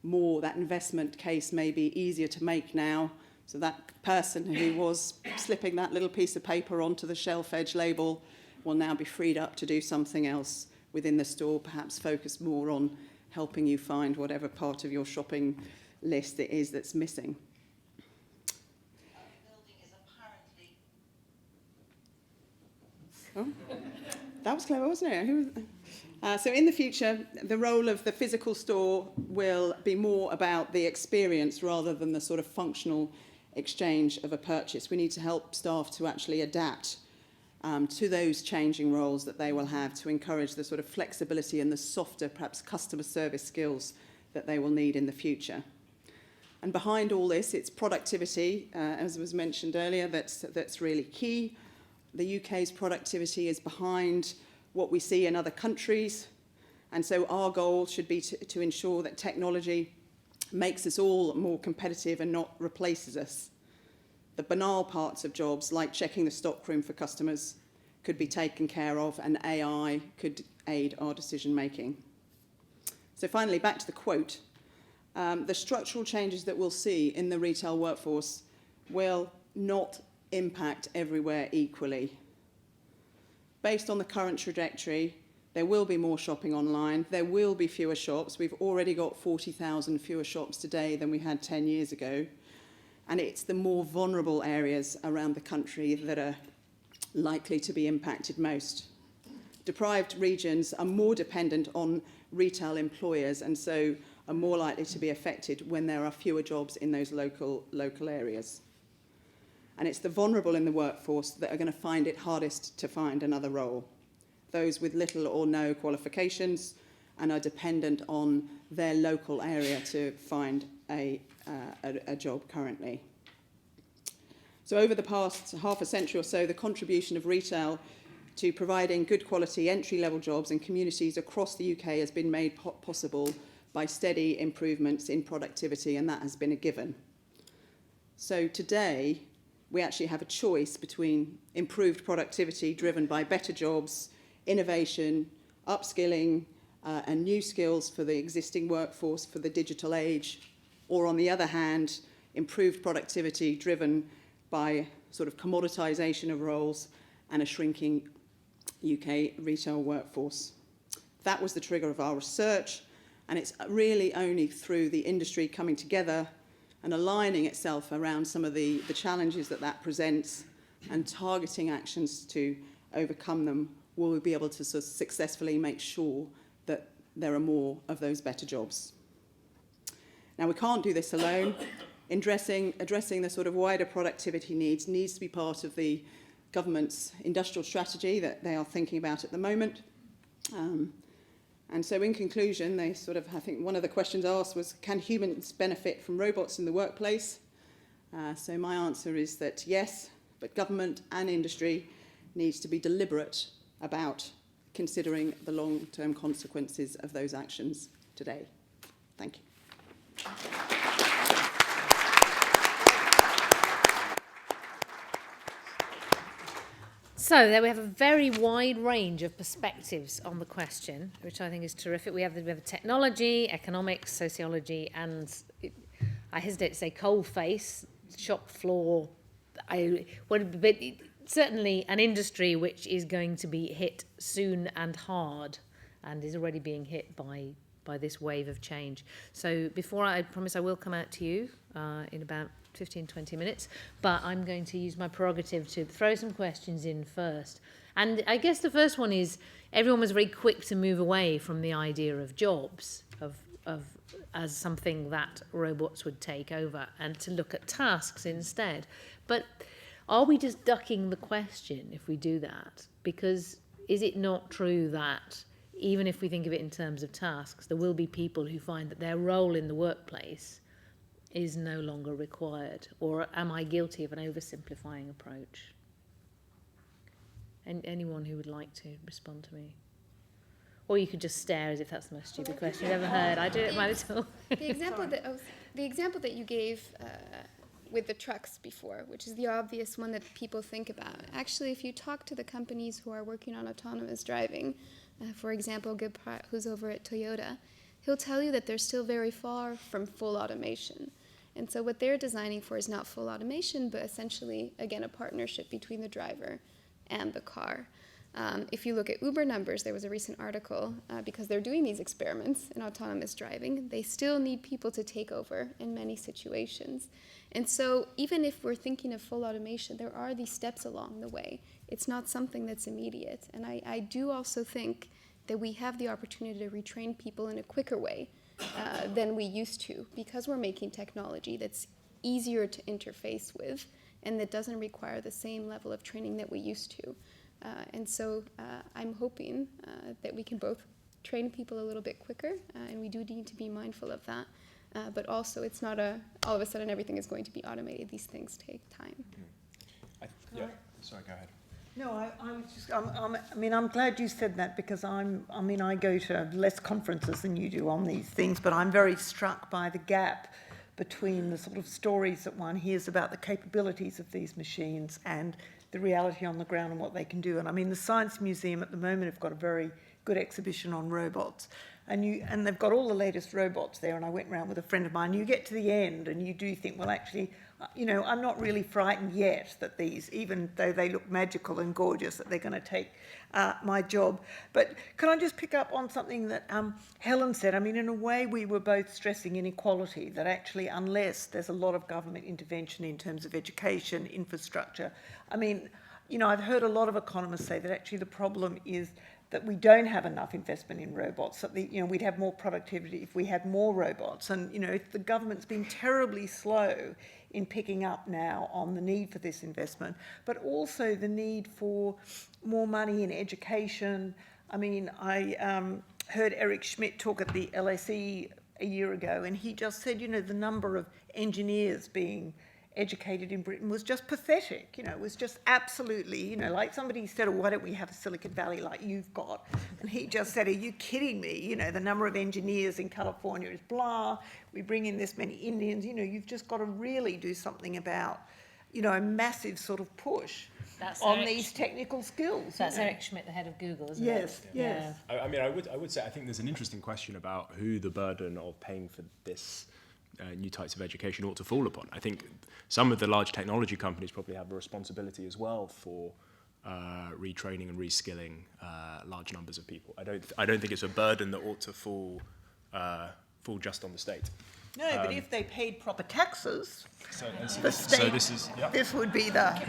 that investment case may be easier to make now. So that person who was slipping that little piece of paper onto the shelf edge label will now be freed up to do something else within the store, perhaps focus more on helping you find whatever part of your shopping list it is that's missing. Oh, that was clever, wasn't it? So in the future, the role of the physical store will be more about the experience rather than the sort of functional exchange of a purchase. We need to help staff to actually adapt to those changing roles that they will have to encourage the sort of flexibility and the softer, perhaps customer service skills that they will need in the future. And behind all this, it's productivity, as was mentioned earlier, that's really key. The UK's productivity is behind what we see in other countries. And so our goal should be to ensure that technology makes us all more competitive and not replaces us. The banal parts of jobs, like checking the stockroom for customers, could be taken care of, and AI could aid our decision making. So finally, back to the quote. The structural changes that we'll see in the retail workforce will not impact everywhere equally. Based on the current trajectory, there will be more shopping online. There will be fewer shops. We've already got 40,000 fewer shops today than we had 10 years ago. And it's the more vulnerable areas around the country that are likely to be impacted most. Deprived regions are more dependent on retail employers and so are more likely to be affected when there are fewer jobs in those local areas. And it's the vulnerable in the workforce that are going to find it hardest to find another role. Those with little or no qualifications and are dependent on their local area to find a job currently. So over the past half a century or so, the contribution of retail to providing good quality entry-level jobs in communities across the UK has been made possible by steady improvements in productivity, and that has been a given. So today, we actually have a choice between improved productivity driven by better jobs, innovation, upskilling, and new skills for the existing workforce for the digital age, or on the other hand, improved productivity driven by sort of commoditisation of roles and a shrinking UK retail workforce. That was the trigger of our research, and it's really only through the industry coming together and aligning itself around some of the challenges that presents and targeting actions to overcome them, will be able to sort of successfully make sure that there are more of those better jobs. Now, we can't do this alone. Addressing the sort of wider productivity needs to be part of the government's industrial strategy that they are thinking about at the moment. And so in conclusion, I think one of the questions asked was, can humans benefit from robots in the workplace? So my answer is that yes, but government and industry needs to be deliberate about considering the long-term consequences of those actions today. Thank you. So there we have a very wide range of perspectives on the question, which I think is terrific. We have technology, economics, sociology, and I hesitate to say coal face, shop floor. But certainly an industry which is going to be hit soon and hard, and is already being hit by this wave of change. So before I promise I will come out to you in about 15, 20 minutes, but I'm going to use my prerogative to throw some questions in first. And I guess the first one is, everyone was very quick to move away from the idea of jobs, as something that robots would take over, and to look at tasks instead. But are we just ducking the question if we do that? Because is it not true that even if we think of it in terms of tasks, there will be people who find that their role in the workplace is no longer required? Or am I guilty of an oversimplifying approach? And anyone who would like to respond to me? Or you could just stare as if that's the most stupid question you've ever heard. I do it my little... The example that you gave with the trucks before, which is the obvious one that people think about. Actually, if you talk to the companies who are working on autonomous driving, for example, Gephardt, who's over at Toyota, he'll tell you that they're still very far from full automation. And so what they're designing for is not full automation, but essentially, again, a partnership between the driver and the car. If you look at Uber numbers, there was a recent article, because they're doing these experiments in autonomous driving, they still need people to take over in many situations. And so even if we're thinking of full automation, there are these steps along the way. It's not something that's immediate. And I do also think that we have the opportunity to retrain people in a quicker way than we used to, because we're making technology that's easier to interface with and that doesn't require the same level of training that we used to. And so I'm hoping that we can both train people a little bit quicker, and we do need to be mindful of that. But also, it's not all of a sudden everything is going to be automated. These things take time. Sorry, go ahead. No, I'm glad you said that, because I go to less conferences than you do on these things, but I'm very struck by the gap between the sort of stories that one hears about the capabilities of these machines and the reality on the ground and what they can do. And the Science Museum at the moment have got a very good exhibition on robots. And they've got all the latest robots there, and I went around with a friend of mine. You get to the end and you do think, well, actually, I'm not really frightened yet that these, even though they look magical and gorgeous, that they're going to take my job. But can I just pick up on something that Helen said? In a way, we were both stressing inequality, that actually, unless there's a lot of government intervention in terms of education, infrastructure, I've heard a lot of economists say that actually the problem is that we don't have enough investment in robots, that we'd have more productivity if we had more robots. And, if the government's been terribly slow in picking up now on the need for this investment, but also the need for more money in education. I heard Eric Schmidt talk at the LSE a year ago, and he just said, the number of engineers being educated in Britain was just pathetic. It was just absolutely, like somebody said, oh, why don't we have a Silicon Valley like you've got? And he just said, are you kidding me? The number of engineers in California is blah. We bring in this many Indians. You've just got to really do something about, a massive sort of push on these technical skills. That's Eric Schmidt, the head of Google, isn't yes, it? Yes. Yeah. I would say I think there's an interesting question about who the burden of paying for this new types of education ought to fall upon. I think some of the large technology companies probably have a responsibility as well for retraining and reskilling large numbers of people. I don't think it's a burden that ought to fall just on the state. No, but if they paid proper taxes, So the state, this is this would be the...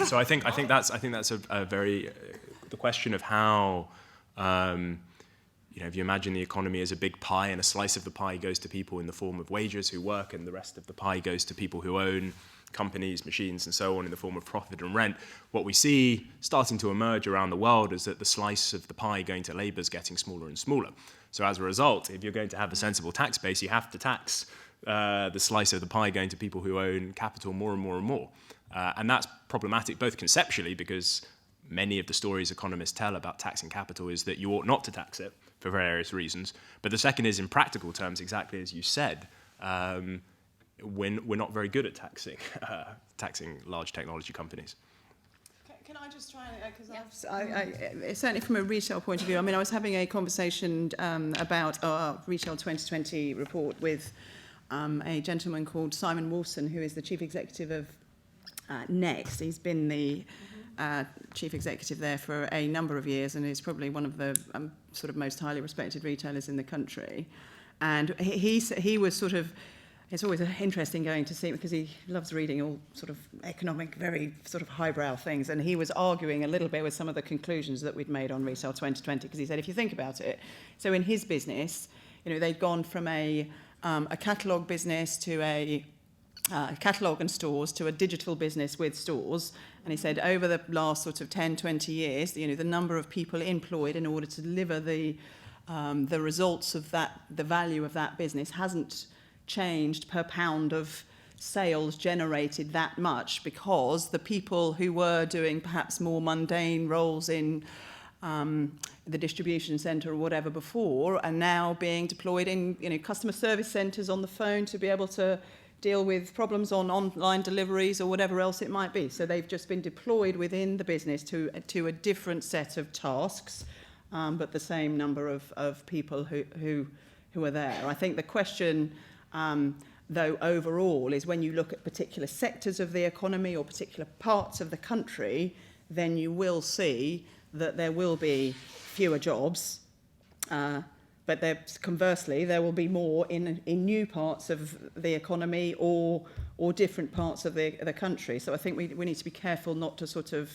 So I think that's a very the question of how if you imagine the economy as a big pie and a slice of the pie goes to people in the form of wages who work and the rest of the pie goes to people who own companies, machines and so on in the form of profit and rent, what we see starting to emerge around the world is that the slice of the pie going to labour is getting smaller and smaller. So as a result, if you're going to have a sensible tax base, you have to tax the slice of the pie going to people who own capital more and more and more. And that's problematic both conceptually, because many of the stories economists tell about taxing capital is that you ought not to tax it for various reasons. But the second is in practical terms, exactly as you said, we're not very good at taxing large technology companies. Can I just try and, because I certainly from a retail point of view, I mean, I was having a conversation about our Retail 2020 report with a gentleman called Simon Wolfson, who is the chief executive of Next. He's been the chief executive there for a number of years and is probably one of the sort of most highly respected retailers in the country. And he was sort of, it's always interesting going to see, because he loves reading all sort of economic, very sort of highbrow things. And he was arguing a little bit with some of the conclusions that we'd made on Retail 2020, because he said, if you think about it, so in his business, they'd gone from a catalogue business to a catalogue and stores to a digital business with stores. And he said over the last sort of 10, 20 years, the number of people employed in order to deliver the results of that, the value of that business hasn't changed per pound of sales generated that much, because the people who were doing perhaps more mundane roles in the distribution centre or whatever before are now being deployed in customer service centres on the phone to be able to deal with problems on online deliveries or whatever else it might be. So they've just been deployed within the business to a different set of tasks, but the same number of people who are there. I think the question, though, overall, is when you look at particular sectors of the economy or particular parts of the country, then you will see that there will be fewer jobs, but conversely, there will be more in new parts of the economy or different parts of the country. So I think we need to be careful not to sort of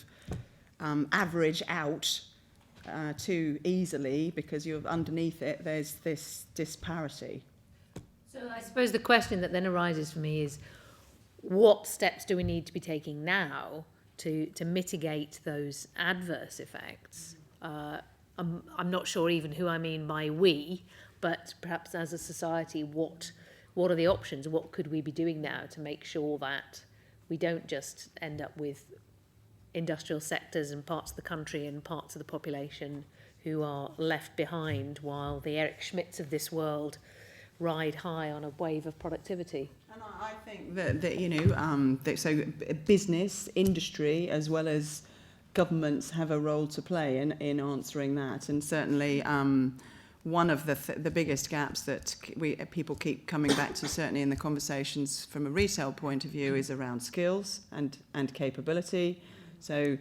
average out too easily, because underneath it there's this disparity. So I suppose the question that then arises for me is, what steps do we need to be taking now to mitigate those adverse effects? I'm not sure even who I mean by we, but perhaps as a society, what are the options? What could we be doing now to make sure that we don't just end up with industrial sectors and parts of the country and parts of the population who are left behind while the Eric Schmidts of this world ride high on a wave of productivity? And I think that so business, industry, as well as governments have a role to play in answering that. And certainly one of the biggest gaps that people keep coming back to, certainly in the conversations from a retail point of view, is around skills and capability. So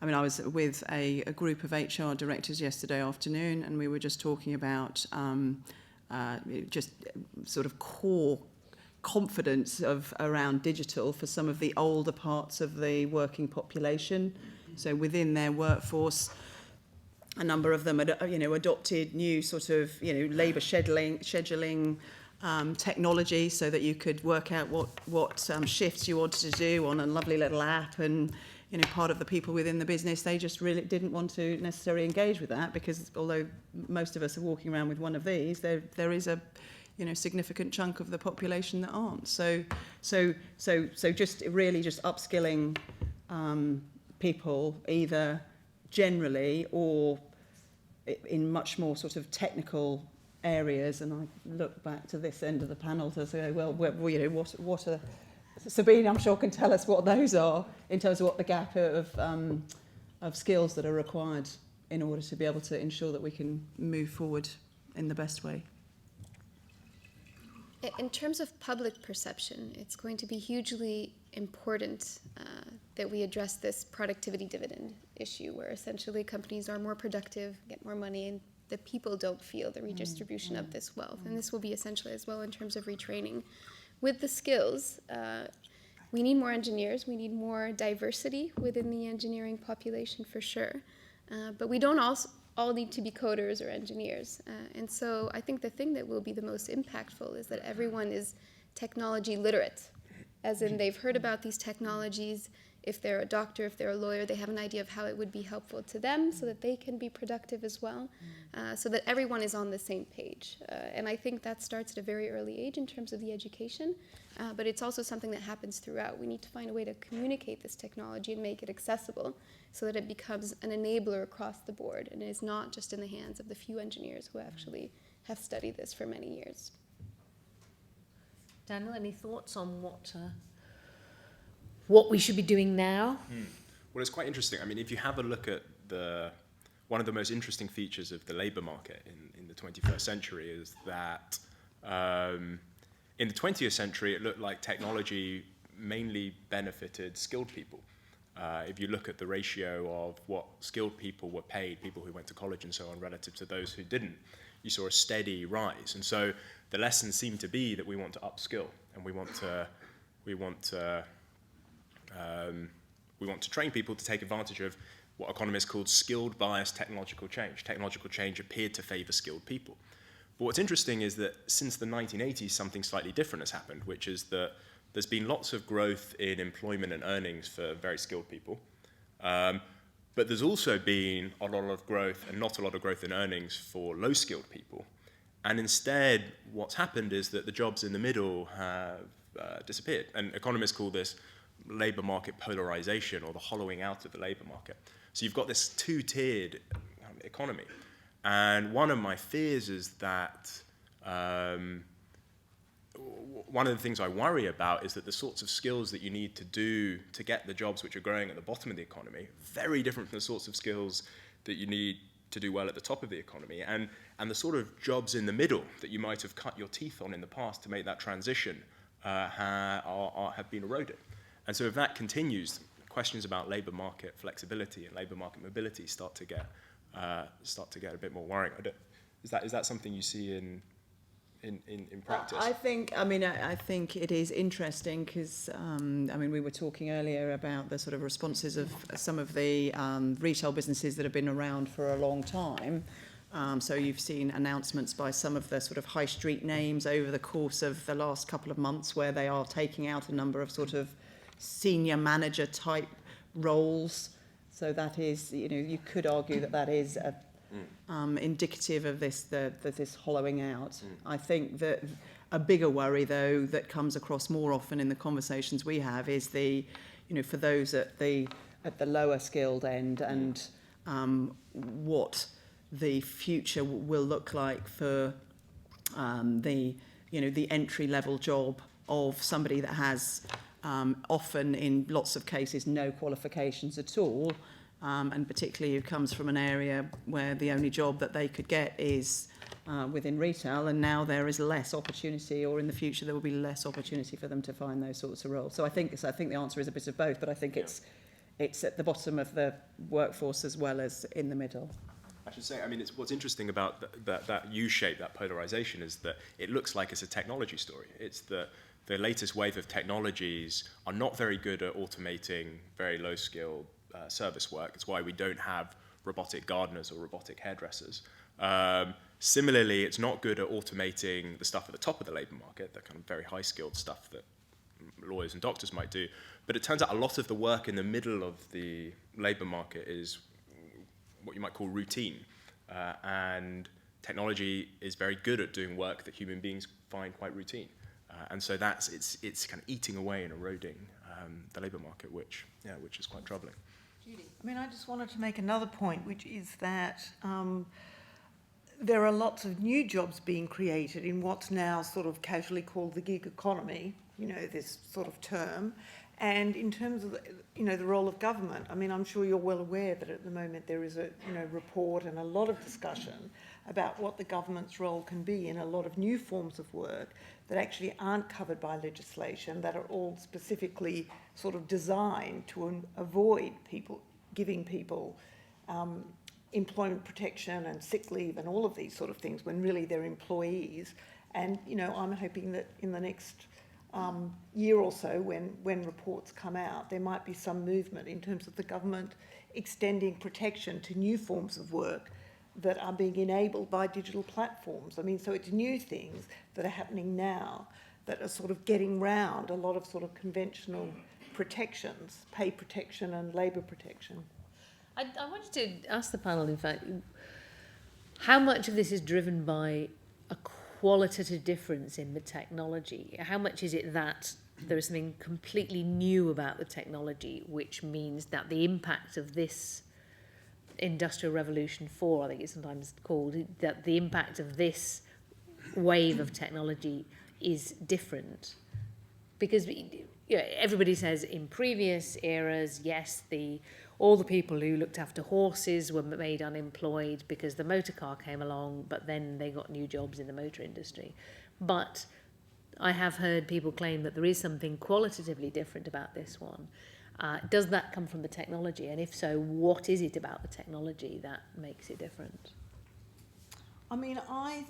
I mean, I was with a group of HR directors yesterday afternoon, and we were just talking about just sort of core confidence around digital for some of the older parts of the working population. So within their workforce, a number of them adopted new sort of labour scheduling technology, so that you could work out what shifts you wanted to do on a lovely little app. And part of the people within the business, they just really didn't want to necessarily engage with that, because although most of us are walking around with one of these, there is a significant chunk of the population that aren't. So just really just upskilling people, either generally or in much more sort of technical areas. And I look back to this end of the panel to say, well, what are Sabine, I'm sure, can tell us what those are in terms of what the gap of skills that are required in order to be able to ensure that we can move forward in the best way. In terms of public perception, it's going to be hugely important that we address this productivity dividend issue, where essentially companies are more productive, get more money, and the people don't feel the redistribution of this wealth. And this will be essential as well in terms of retraining. With the skills, we need more engineers, we need more diversity within the engineering population for sure. But we don't all need to be coders or engineers. And so I think the thing that will be the most impactful is that everyone is technology literate, as in they've heard about these technologies. If they're a doctor, if they're a lawyer, they have an idea of how it would be helpful to them so that they can be productive as well, so that everyone is on the same page. And I think that starts at a very early age in terms of the education, but it's also something that happens throughout. We need to find a way to communicate this technology and make it accessible so that it becomes an enabler across the board and is not just in the hands of the few engineers who actually have studied this for many years. Daniel, any thoughts on what we should be doing now? Well, it's quite interesting. I mean, if you have a look at one of the most interesting features of the labour market in the 21st century is that in the 20th century, it looked like technology mainly benefited skilled people. If you look at the ratio of what skilled people were paid, people who went to college and so on, relative to those who didn't, you saw a steady rise. And so the lesson seemed to be that we want to upskill and we want to train people to take advantage of what economists called skilled bias technological change. Technological change appeared to favour skilled people. But what's interesting is that since the 1980s, something slightly different has happened, which is that there's been lots of growth in employment and earnings for very skilled people. But there's also been a lot of growth and not a lot of growth in earnings for low-skilled people. And instead, what's happened is that the jobs in the middle have disappeared. And economists call this labour market polarization, or the hollowing out of the labour market. So you've got this two-tiered economy. And one of my fears is that one of the things I worry about is that the sorts of skills that you need to do to get the jobs which are growing at the bottom of the economy, very different from the sorts of skills that you need to do well at the top of the economy. And the sort of jobs in the middle that you might have cut your teeth on in the past to make that transition have been eroded. And so if that continues, questions about labour market flexibility and labour market mobility start to get a bit more worrying. Is that something you see in practice? I think it is interesting because, we were talking earlier about the sort of responses of some of the retail businesses that have been around for a long time. So you've seen announcements by some of the sort of high street names over the course of the last couple of months where they are taking out a number of sort of senior manager type roles. So that is, you could argue that is indicative of this hollowing out. I think that a bigger worry, though, that comes across more often in the conversations we have is for those at the lower skilled end and what the future will look like for the entry level job of somebody that has often in lots of cases no qualifications at all. And particularly who comes from an area where the only job that they could get is within retail, and now there is less opportunity, or in the future there will be less opportunity for them to find those sorts of roles. So I think the answer is a bit of both, but I think it's at the bottom of the workforce as well as in the middle. I should say, it's what's interesting about that U-shape, that polarization, is that it looks like it's a technology story. It's the latest wave of technologies are not very good at automating very low-skilled service work. It's why we don't have robotic gardeners or robotic hairdressers. Similarly, it's not good at automating the stuff at the top of the labour market, the kind of very high-skilled stuff that lawyers and doctors might do. But it turns out a lot of the work in the middle of the labour market is what you might call routine. And technology is very good at doing work that human beings find quite routine. And so it's kind of eating away and eroding the labour market, which is quite troubling. I just wanted to make another point, which is that there are lots of new jobs being created in what's now sort of casually called the gig economy, this sort of term. And in terms of, the role of government, I'm sure you're well aware that at the moment there is a, report and a lot of discussion about what the government's role can be in a lot of new forms of work that actually aren't covered by legislation, that are all specifically sort of designed to avoid giving people employment protection and sick leave and all of these sort of things when really they're employees. And, you know, I'm hoping that in the next year or so, when reports come out, there might be some movement in terms of the government extending protection to new forms of work that are being enabled by digital platforms. I mean, so it's new things that are happening now that are sort of getting round a lot of sort of conventional protections, pay protection and labour protection. I wanted to ask the panel, in fact, how much of this is driven by a qualitative difference in the technology? How much is it that there is something completely new about the technology, which means that the impact of this Industrial Revolution 4, I think it's sometimes called, that the impact of this wave of technology is different? Because everybody says in previous eras, yes, all the people who looked after horses were made unemployed because the motor car came along, but then they got new jobs in the motor industry. But I have heard people claim that there is something qualitatively different about this one. Does that come from the technology? And if so, what is it about the technology that makes it different? I mean, I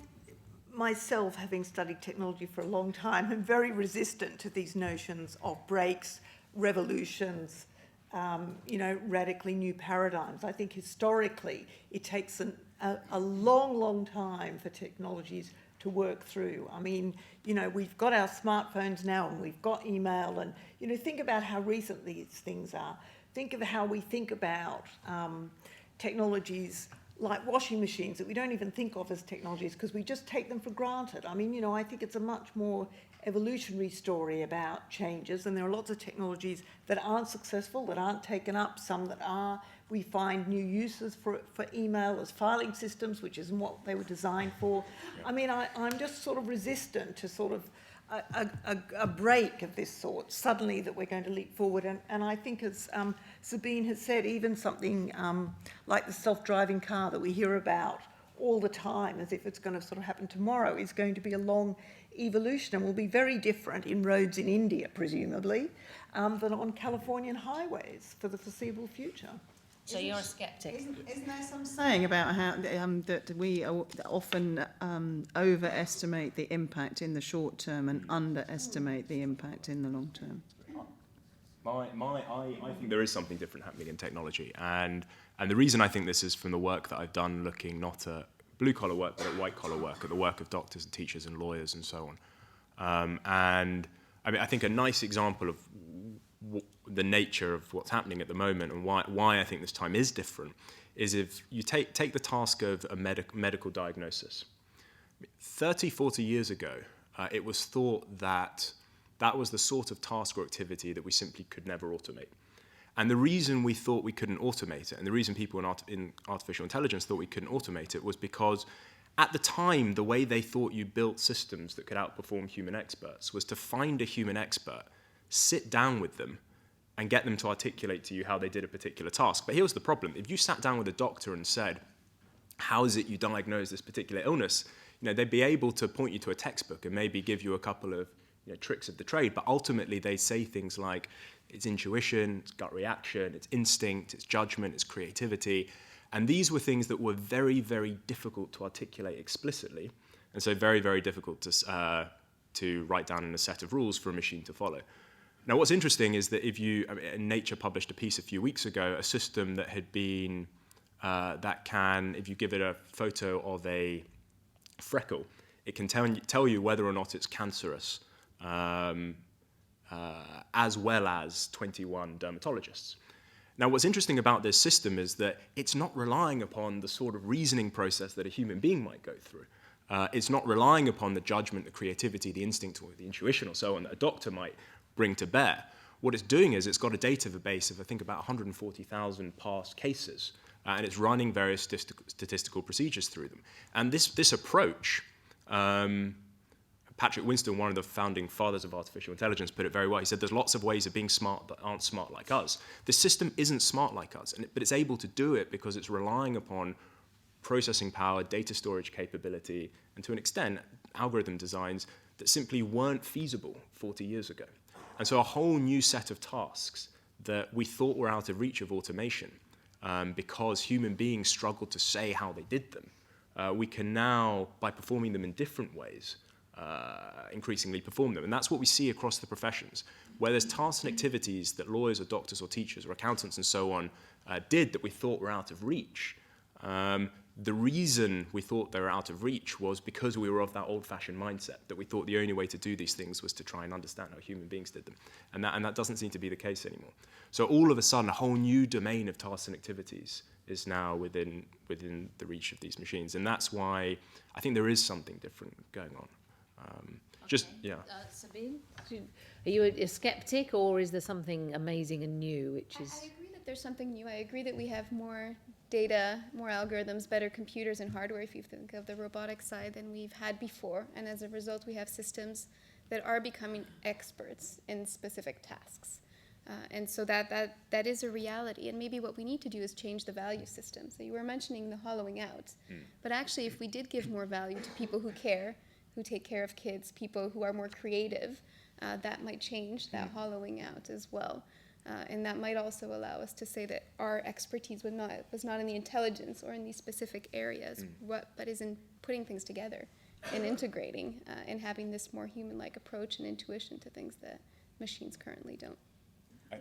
myself, having studied technology for a long time, am very resistant to these notions of breaks, revolutions, radically new paradigms. I think historically it takes a long, long time for technologies to work through. I mean, we've got our smartphones now and we've got email and, think about how recent these things are. Think of how we think about technologies like washing machines that we don't even think of as technologies because we just take them for granted. I mean, I think it's a much more evolutionary story about changes, and there are lots of technologies that aren't successful, that aren't taken up, some that are. We find new uses for email as filing systems, which isn't what they were designed for. I mean, I'm just sort of resistant to sort of a break of this sort, suddenly, that we're going to leap forward. And I think, as Sabine has said, even something like the self-driving car that we hear about all the time as if it's going to sort of happen tomorrow is going to be a long evolution and will be very different in roads in India, presumably, than on Californian highways for the foreseeable future. So you're a sceptic. Isn't there some saying about how that we often overestimate the impact in the short term and underestimate the impact in the long term? I think there is something different happening in technology, and the reason I think this is from the work that I've done, looking not at blue-collar work but at white-collar work, at the work of doctors and teachers and lawyers and so on. And I mean, I think a nice example of the nature of what's happening at the moment and why I think this time is different is if you take the task of a medical diagnosis. 30, 40 years ago, it was thought that was the sort of task or activity that we simply could never automate. And the reason we thought we couldn't automate it, and the reason people in artificial intelligence thought we couldn't automate it, was because at the time, the way they thought you built systems that could outperform human experts was to find a human expert, sit down with them, and get them to articulate to you how they did a particular task. But here's the problem. If you sat down with a doctor and said, how is it you diagnose this particular illness, they'd be able to point you to a textbook and maybe give you a couple of tricks of the trade, but ultimately they say things like it's intuition, it's gut reaction, it's instinct, it's judgment, it's creativity. And these were things that were very, very difficult to articulate explicitly, and so very, very difficult to write down in a set of rules for a machine to follow. Now, what's interesting is that Nature published a piece a few weeks ago, a system that had been, that can, if you give it a photo of a freckle, it can tell you whether or not it's cancerous, as well as 21 dermatologists. Now, what's interesting about this system is that it's not relying upon the sort of reasoning process that a human being might go through. It's not relying upon the judgment, the creativity, the instinct, or the intuition, or so on, that a doctor might bring to bear. What it's doing is it's got a database of, I think, about 140,000 past cases, and it's running various statistical procedures through them. And this approach, Patrick Winston, one of the founding fathers of artificial intelligence, put it very well. He said there's lots of ways of being smart that aren't smart like us. This system isn't smart like us, but it's able to do it because it's relying upon processing power, data storage capability, and to an extent, algorithm designs that simply weren't feasible 40 years ago. And so a whole new set of tasks that we thought were out of reach of automation because human beings struggled to say how they did them. We can now, by performing them in different ways, increasingly perform them. And that's what we see across the professions, where there's tasks and activities that lawyers or doctors or teachers or accountants and so on did that we thought were out of reach. The reason we thought they were out of reach was because we were of that old-fashioned mindset, that we thought the only way to do these things was to try and understand how human beings did them. And that doesn't seem to be the case anymore. So all of a sudden, a whole new domain of tasks and activities is now within the reach of these machines. And that's why I think there is something different going on. Sabine, are you a skeptic, or is there something amazing and new, which is... I agree that there's something new. I agree that we have more data, more algorithms, better computers and hardware, if you think of the robotics side, than we've had before. And as a result, we have systems that are becoming experts in specific tasks. And so that is a reality. And maybe what we need to do is change the value system. So you were mentioning the hollowing out. But actually, if we did give more value to people who care, who take care of kids, people who are more creative, that might change that hollowing out as well. And that might also allow us to say that our expertise was not in the intelligence or in these specific areas, but is in putting things together and integrating and having this more human-like approach and intuition to things that machines currently don't.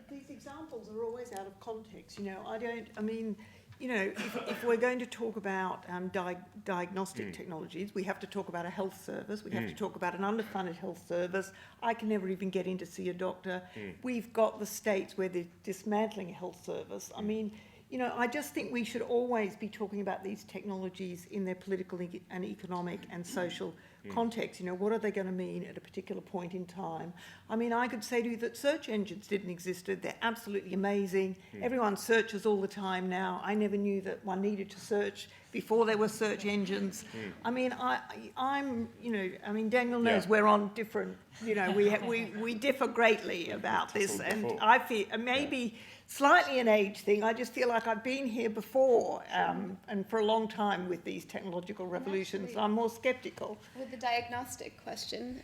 These examples are always out of context. If we're going to talk about diagnostic technologies, we have to talk about a health service. We have to talk about an underfunded health service. I can never even get in to see a doctor. We've got the states where they're dismantling a health service. I just think we should always be talking about these technologies in their political and economic and social context. What are they going to mean at a particular point in time? I could say to you that search engines didn't exist. They're absolutely amazing. Everyone searches all the time now. I never knew that one needed to search before there were search engines. Daniel knows we're on different, we differ greatly about this, and I feel maybe slightly an age thing. I just feel like I've been here before and for a long time with these technological revolutions. I'm more skeptical. With the diagnostic question,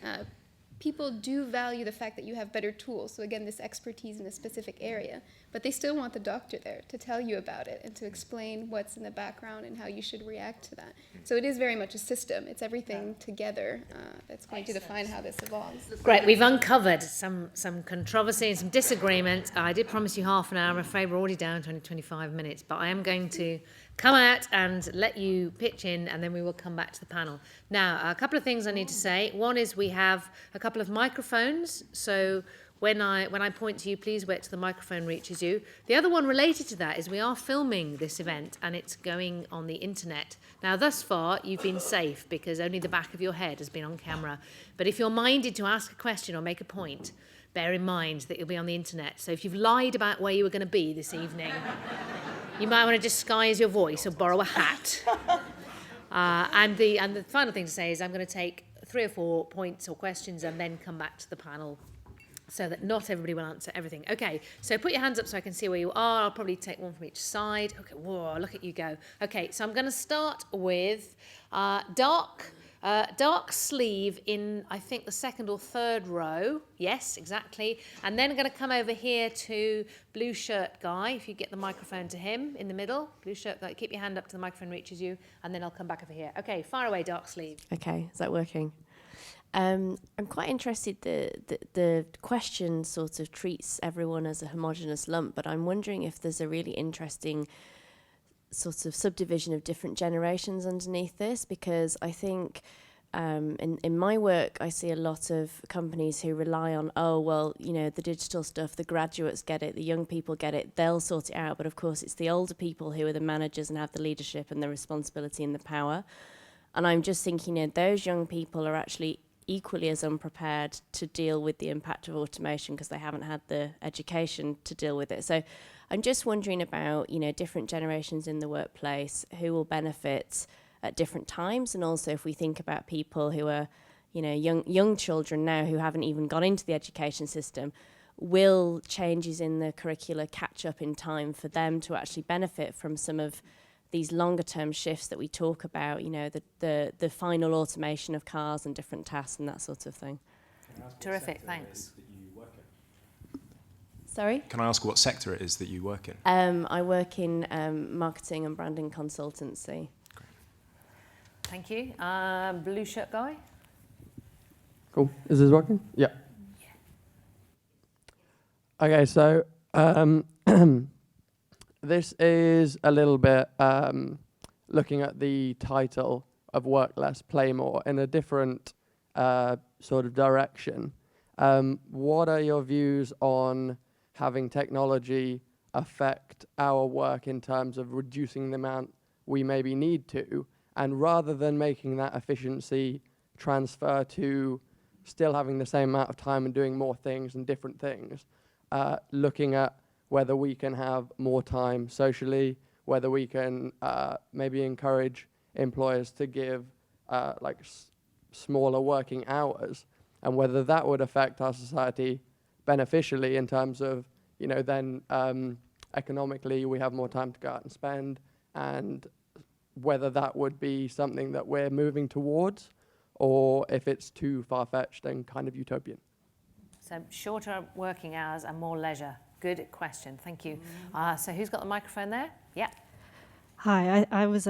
people do value the fact that you have better tools. So again, this expertise in a specific area, but they still want the doctor there to tell you about it and to explain what's in the background and how you should react to that. So it is very much a system. It's everything together that's going to define how this evolves. Great, we've uncovered some controversy and some disagreement. I did promise you half an hour. I'm afraid we're already down to only 25 minutes, but I am going to come out and let you pitch in, and then we will come back to the panel. Now, a couple of things I need to say. One is we have a couple of microphones, so when I point to you, please wait till the microphone reaches you. The other one related to that is we are filming this event, and it's going on the internet. Now, thus far, you've been safe because only the back of your head has been on camera. But if you're minded to ask a question or make a point, bear in mind that you'll be on the internet. So if you've lied about where you were going to be this evening, you might want to disguise your voice or borrow a hat. And the final thing to say is I'm going to take 3 or 4 points or questions and then come back to the panel so that not everybody will answer everything. Okay, so put your hands up so I can see where you are. I'll probably take one from each side. Okay, whoa, look at you go. Okay, so I'm going to start with dark sleeve in, I think, the second or third row. Yes, exactly. And then I'm going to come over here to blue shirt guy, if you get the microphone to him in the middle. Blue shirt guy, keep your hand up till the microphone reaches you, and then I'll come back over here. Okay, fire away, dark sleeve. Okay, is that working? I'm quite interested, the question sort of treats everyone as a homogenous lump, but I'm wondering if there's a really interesting sort of subdivision of different generations underneath this, because I think in my work I see a lot of companies who rely on, the digital stuff, the graduates get it, the young people get it, they'll sort it out, but of course it's the older people who are the managers and have the leadership and the responsibility and the power. And I'm just thinking, those young people are actually equally as unprepared to deal with the impact of automation because they haven't had the education to deal with it. So I'm just wondering about, different generations in the workplace, who will benefit at different times, and also if we think about people who are, young children now who haven't even gone into the education system, will changes in the curricula catch up in time for them to actually benefit from some of these longer term shifts that we talk about, the final automation of cars and different tasks and that sort of thing. Terrific, thanks. Sorry? Can I ask what sector it is that you work in? I work in marketing and branding consultancy. Thank you. Blue shirt guy. Cool. Is this working? Yeah. Okay, so this is a little bit looking at the title of Work Less, Play More in a different sort of direction. What are your views on having technology affect our work in terms of reducing the amount we maybe need to, and rather than making that efficiency transfer to still having the same amount of time and doing more things and different things, looking at whether we can have more time socially, whether we can maybe encourage employers to give smaller working hours, and whether that would affect our society beneficially in terms of, then economically we have more time to go out and spend, and whether that would be something that we're moving towards, or if it's too far-fetched and kind of utopian. So shorter working hours and more leisure. Good question. Thank you. So who's got the microphone there? Yeah. Hi, I was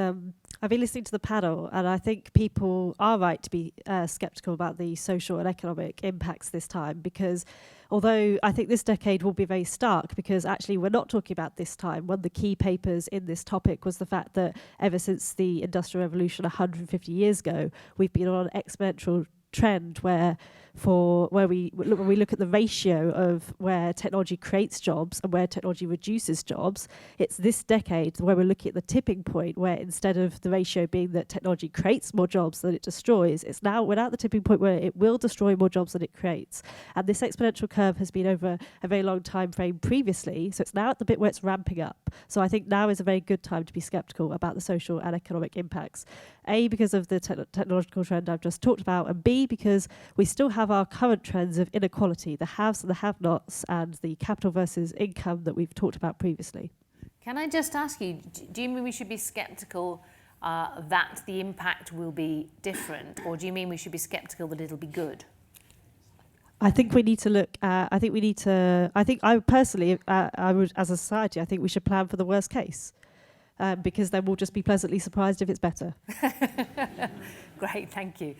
I've been listening to the panel, and I think people are right to be sceptical about the social and economic impacts this time, because although I think this decade will be very stark, because actually we're not talking about this time. One of the key papers in this topic was the fact that ever since the Industrial Revolution 150 years ago, we've been on an exponential trend where we look at the ratio of where technology creates jobs and where technology reduces jobs. It's this decade where we're looking at the tipping point, where instead of the ratio being that technology creates more jobs than it destroys, we're at the tipping point where it will destroy more jobs than it creates. And this exponential curve has been over a very long time frame previously, so it's now at the bit where it's ramping up. So I think now is a very good time to be skeptical about the social and economic impacts. A, because of the technological trend I've just talked about, and B, because we still have our current trends of inequality, the haves and the have-nots, and the capital versus income that we've talked about previously. Can I just ask you, do you mean we should be sceptical that the impact will be different, or do you mean we should be sceptical that it'll be good? I think we need to look at, I personally, I would, as a society, I think we should plan for the worst case. Because then we'll just be pleasantly surprised if it's better. Great, thank you.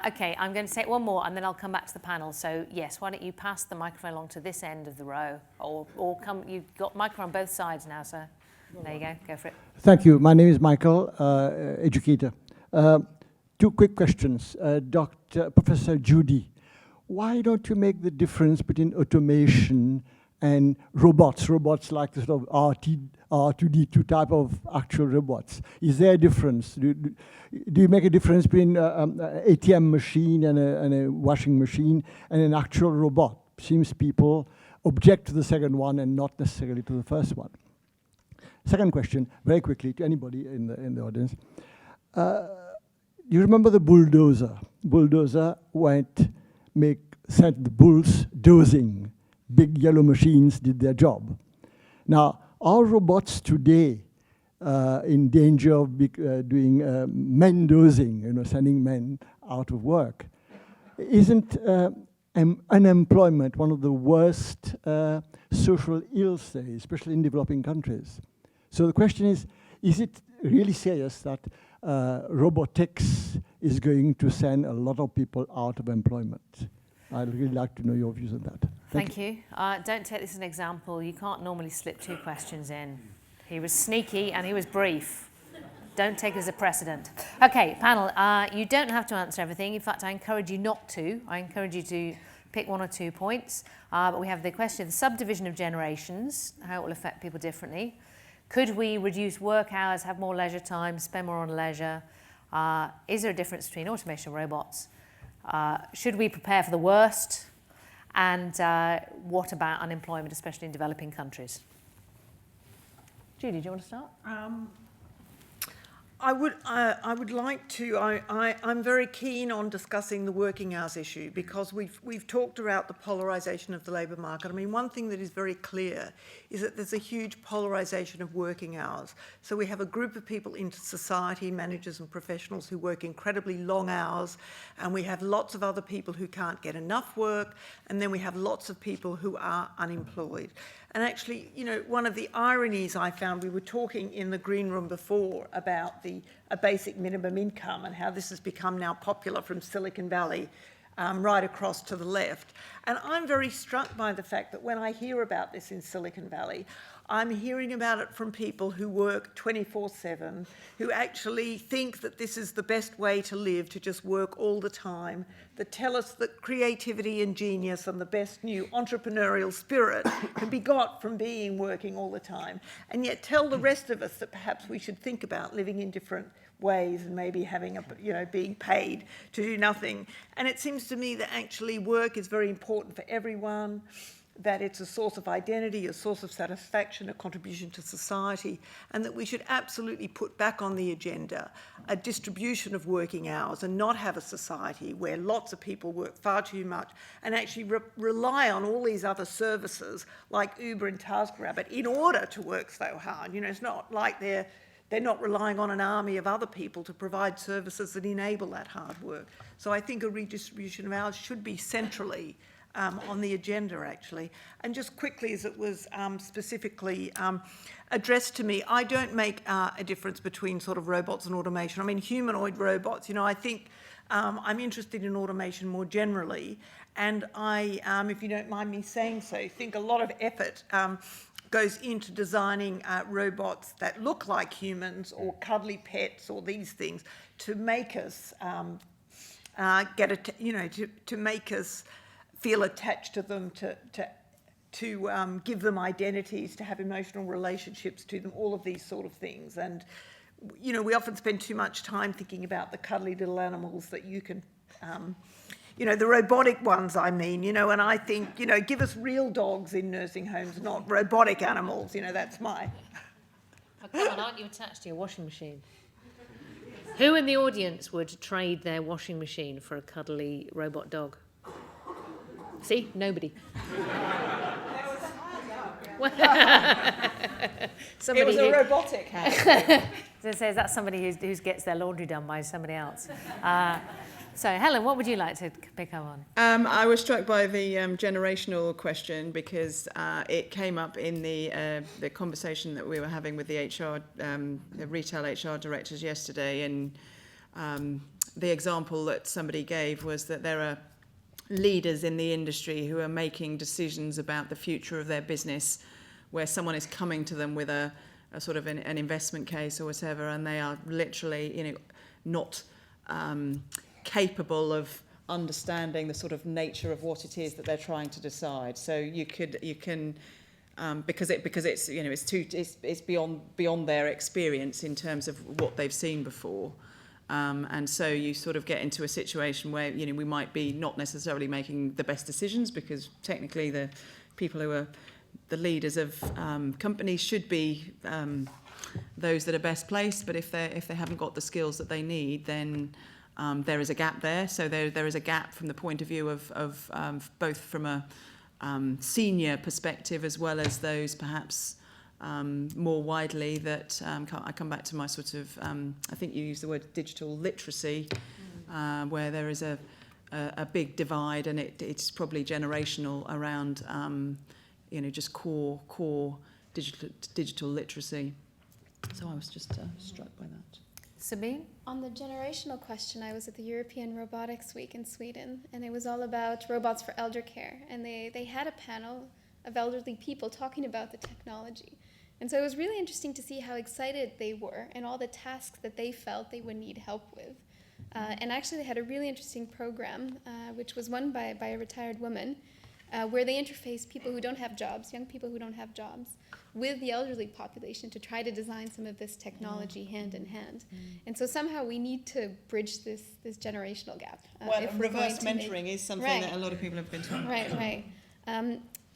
Okay, I'm going to take one more and then I'll come back to the panel. So yes, why don't you pass the microphone along to this end of the row, or come, you've got microphone on both sides now, so there you go for it. Thank you. My name is Michael, educator. Two quick questions. Professor Judy, why don't you make the difference between automation and robots like the sort of R2D2 type of actual robots? Is there a difference? Do you make a difference between an ATM machine and a washing machine and an actual robot? Seems people object to the second one and not necessarily to the first one. Second question, very quickly, to anybody in the audience. You remember the bulldozer? Bulldozer sent the bulls dozing. Big yellow machines did their job. Now, are robots today in danger of doing men dozing, sending men out of work? Isn't unemployment one of the worst social ills today, especially in developing countries? So the question is it really serious that robotics is going to send a lot of people out of employment? I'd really like to know your views on that. Thank you. Don't take this as an example. You can't normally slip two questions in. He was sneaky and he was brief. Don't take it as a precedent. Okay, panel, you don't have to answer everything. In fact, I encourage you not to. I encourage you to pick one or 2 points. But we have the question of the subdivision of generations, how it will affect people differently. Could we reduce work hours, have more leisure time, spend more on leisure? Is there a difference between automation and robots? Should we prepare for the worst? And what about unemployment, especially in developing countries? Judy, do you want to start? I would like to. I'm very keen on discussing the working hours issue because we've talked about the polarisation of the labour market. I mean, one thing that is very clear is that there's a huge polarisation of working hours. So we have a group of people in society, managers and professionals, who work incredibly long hours, and we have lots of other people who can't get enough work, and then we have lots of people who are unemployed. And actually, you know, one of the ironies I found, we were talking in the green room before about a basic minimum income and how this has become now popular from Silicon Valley right across to the left. And I'm very struck by the fact that when I hear about this in Silicon Valley, I'm hearing about it from people who work 24/7, who actually think that this is the best way to live, to just work all the time, that tell us that creativity and genius and the best new entrepreneurial spirit can be got from working all the time, and yet tell the rest of us that perhaps we should think about living in different ways and maybe having being paid to do nothing. And it seems to me that actually work is very important for everyone, that it's a source of identity, a source of satisfaction, a contribution to society, and that we should absolutely put back on the agenda a distribution of working hours and not have a society where lots of people work far too much and actually rely on all these other services like Uber and TaskRabbit in order to work so hard. You know, it's not like they're not relying on an army of other people to provide services that enable that hard work. So I think a redistribution of hours should be centrally on the agenda, actually. And just quickly, as it was specifically addressed to me, I don't make a difference between sort of robots and automation. I mean, humanoid robots, you know, I think I'm interested in automation more generally. And I, if you don't mind me saying so, think a lot of effort goes into designing robots that look like humans or cuddly pets or these things to make us to make us feel attached to them, to give them identities, to have emotional relationships to them, all of these sort of things. And, you know, we often spend too much time thinking about the cuddly little animals that you can, the robotic ones, I mean, you know, and I think, you know, give us real dogs in nursing homes, not robotic animals, you know, that's my... Oh, come on, aren't you attached to your washing machine? Who in the audience would trade their washing machine for a cuddly robot dog? See, nobody. Somebody it was a robotic hand. So it says that's somebody who gets their laundry done by somebody else. So, Helen, what would you like to pick up on? I was struck by the generational question because it came up in the conversation that we were having with the retail HR directors yesterday, and the example that somebody gave was that there are leaders in the industry who are making decisions about the future of their business, where someone is coming to them with a sort of an investment case or whatever, and they are literally, you know, not capable of understanding the sort of nature of what it is that they're trying to decide. So you can because it's you know it's beyond their experience in terms of what they've seen before. And so you sort of get into a situation where, you know, we might be not necessarily making the best decisions because technically the people who are the leaders of companies should be those that are best placed. But if they haven't got the skills that they need, then there is a gap there. So there is a gap from the point of view of both from a senior perspective as well as those perhaps more widely that I come back to my sort of I think you used the word digital literacy, where there is a big divide, and it's probably generational around just core digital literacy. So I was just struck by that. Sabine? On the generational question, I was at the European Robotics Week in Sweden, and it was all about robots for elder care, and they had a panel of elderly people talking about the technology. And so it was really interesting to see how excited they were and all the tasks that they felt they would need help with. And actually they had a really interesting program, which was won by a retired woman, where they interface people who don't have jobs, young people who don't have jobs, with the elderly population to try to design some of this technology hand in hand. And so somehow we need to bridge this generational gap. Well, reverse mentoring is something that a lot of people have been talking about. Right.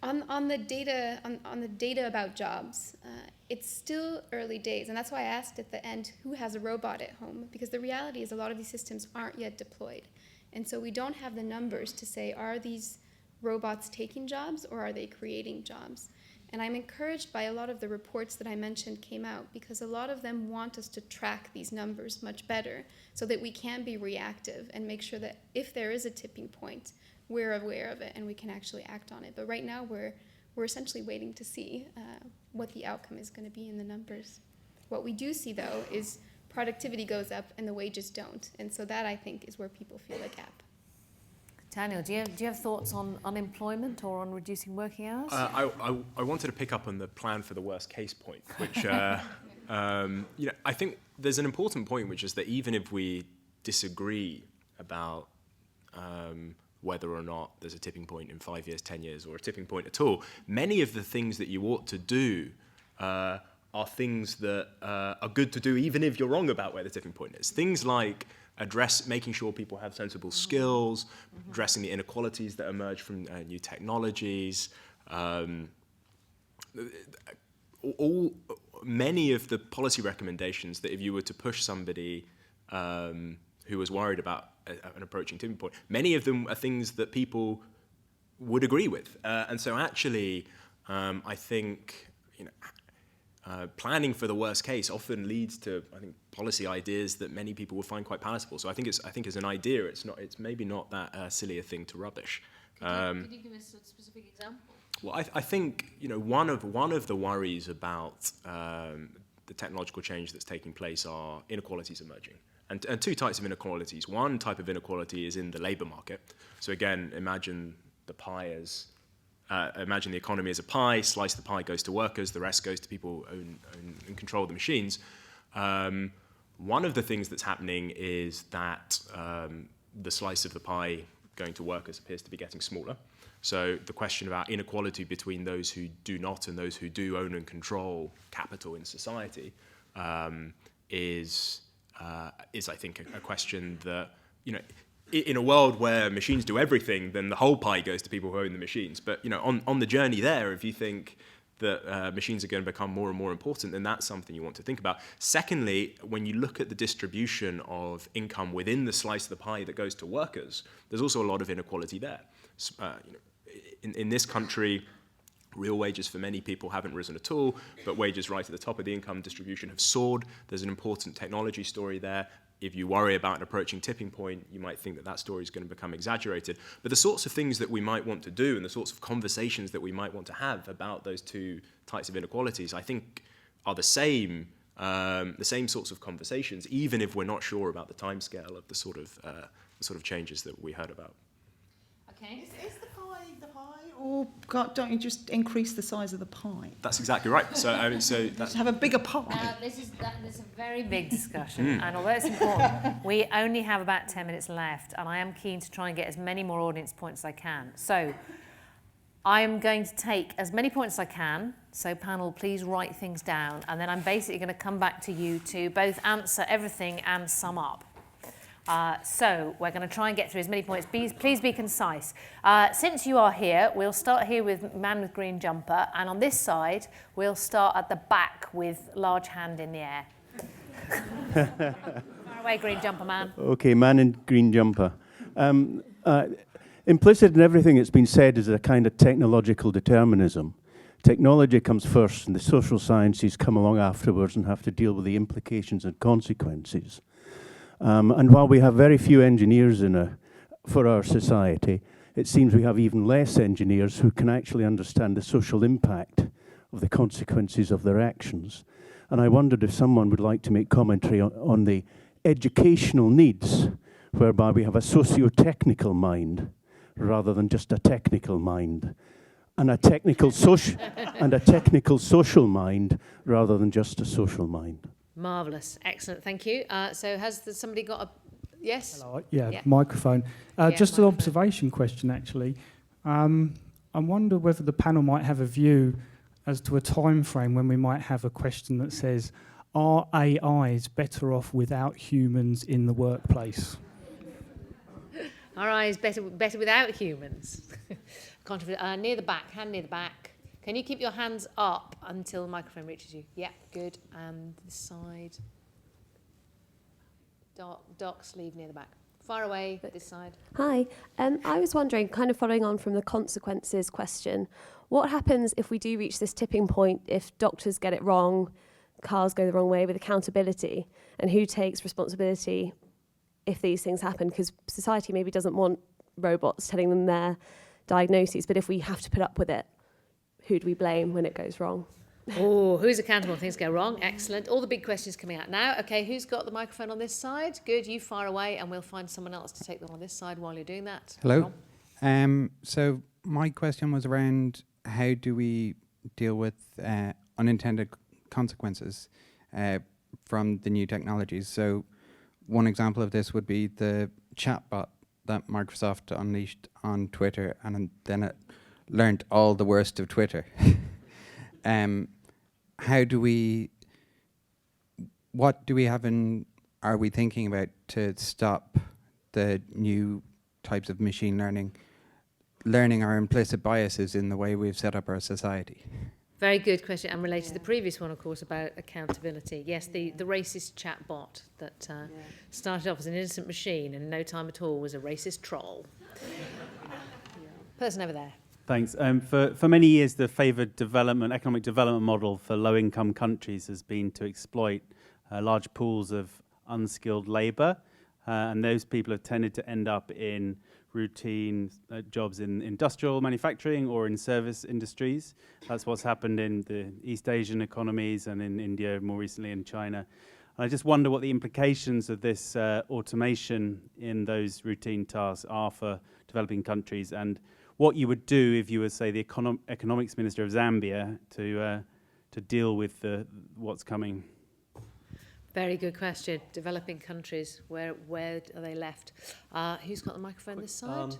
On the data about jobs, it's still early days, and that's why I asked at the end who has a robot at home, because the reality is a lot of these systems aren't yet deployed, and so we don't have the numbers to say, are these robots taking jobs or are they creating jobs? And I'm encouraged by a lot of the reports that I mentioned came out, because a lot of them want us to track these numbers much better so that we can be reactive and make sure that if there is a tipping point, we're aware of it and we can actually act on it. But right now we're essentially waiting to see what the outcome is going to be in the numbers. What we do see, though, is productivity goes up and the wages don't. And so that, I think, is where people feel a gap. Daniel, do you have thoughts on unemployment or on reducing working hours? I wanted to pick up on the plan for the worst case point, which I think there's an important point, which is that even if we disagree about whether or not there's a tipping point in 5 years, 10 years, or a tipping point at all, many of the things that you ought to do are things that are good to do even if you're wrong about where the tipping point is. Things like making sure people have sensible skills, addressing the inequalities that emerge from new technologies. Many of the policy recommendations that if you were to push somebody who was worried about an approaching tipping point, many of them are things that people would agree with. And so actually, I think, planning for the worst case often leads to, I think, policy ideas that many people would find quite palatable. So I think as an idea, it's maybe not that silly a thing to rubbish. Could you give us a specific example? Well, I think one of the worries about the technological change that's taking place are inequalities emerging, and two types of inequalities. One type of inequality is in the labour market. So again, imagine the pie as. Imagine the economy as a pie, slice of the pie goes to workers, the rest goes to people who own and control the machines. One of the things that's happening is that the slice of the pie going to workers appears to be getting smaller. So the question about inequality between those who do not and those who do own and control capital in society is I think, a question that, in a world where machines do everything, then the whole pie goes to people who own the machines. But on the journey there, if you think that machines are going to become more and more important, then that's something you want to think about. Secondly, when you look at the distribution of income within the slice of the pie that goes to workers, there's also a lot of inequality there. In this country, real wages for many people haven't risen at all, but wages right at the top of the income distribution have soared. There's an important technology story there. If you worry about an approaching tipping point, you might think that story is going to become exaggerated. But the sorts of things that we might want to do and the sorts of conversations that we might want to have about those two types of inequalities, I think, are the same sorts of conversations, even if we're not sure about the timescale of the sort of changes that we heard about. Okay. Is the pie, or don't you just increase the size of the pie? That's exactly right. So Just have a bigger pie. This is a very big discussion, and although it's important, we only have about 10 minutes left, and I am keen to try and get as many more audience points as I can. So I am going to take as many points as I can, so panel, please write things down, and then I'm basically going to come back to you to both answer everything and sum up. So we're going to try and get through as many points. Please be concise. Since you are here, we'll start here with man with green jumper, and on this side, we'll start at the back with large hand in the air. Far away, green jumper man. Okay, man in green jumper. Implicit in everything that's been said is a kind of technological determinism. Technology comes first, and the social sciences come along afterwards and have to deal with the implications and consequences. And while we have very few engineers for our society, it seems we have even less engineers who can actually understand the social impact of the consequences of their actions. And I wondered if someone would like to make commentary on the educational needs, whereby we have a socio-technical mind rather than just a technical mind, and a technical social mind rather than just a social mind. Marvellous. Excellent. Thank you. So has somebody got a... Yes? Hello. Yeah. Microphone. Just microphone. an observation question, actually. I wonder whether the panel might have a view as to a time frame when we might have a question that says, are AIs better off without humans in the workplace? Are AIs better without humans? Near the back, hand near the back. Can you keep your hands up until the microphone reaches you? Yeah, good. And this side. Doc, sleeve near the back. Far away, this side. Hi. I was wondering, kind of following on from the consequences question, what happens if we do reach this tipping point, if doctors get it wrong, cars go the wrong way, with accountability, and who takes responsibility if these things happen? Because society maybe doesn't want robots telling them their diagnoses, but if we have to put up with it, who do we blame when it goes wrong? Oh, who's accountable if things go wrong? Excellent. All the big questions coming out now. Okay, who's got the microphone on this side? Good, you far away, and we'll find someone else to take them on this side while you're doing that. Hello. So my question was around how do we deal with unintended consequences from the new technologies. So one example of this would be the chatbot that Microsoft unleashed on Twitter, and then it learned all the worst of Twitter. What do we have are we thinking about to stop the new types of machine learning our implicit biases in the way we've set up our society? Very good question, and related to the previous one, of course, about accountability. Yes, the racist chatbot that started off as an innocent machine and in no time at all was a racist troll. Person over there. Thanks. For many years, the favoured economic development model for low-income countries has been to exploit large pools of unskilled labour, and those people have tended to end up in routine jobs in industrial manufacturing or in service industries. That's what's happened in the East Asian economies and in India, more recently in China. And I just wonder what the implications of this automation in those routine tasks are for developing countries, and what you would do if you were, say, the economics minister of Zambia to deal with what's coming. Very good question. Developing countries, where are they left? Who's got the microphone this side?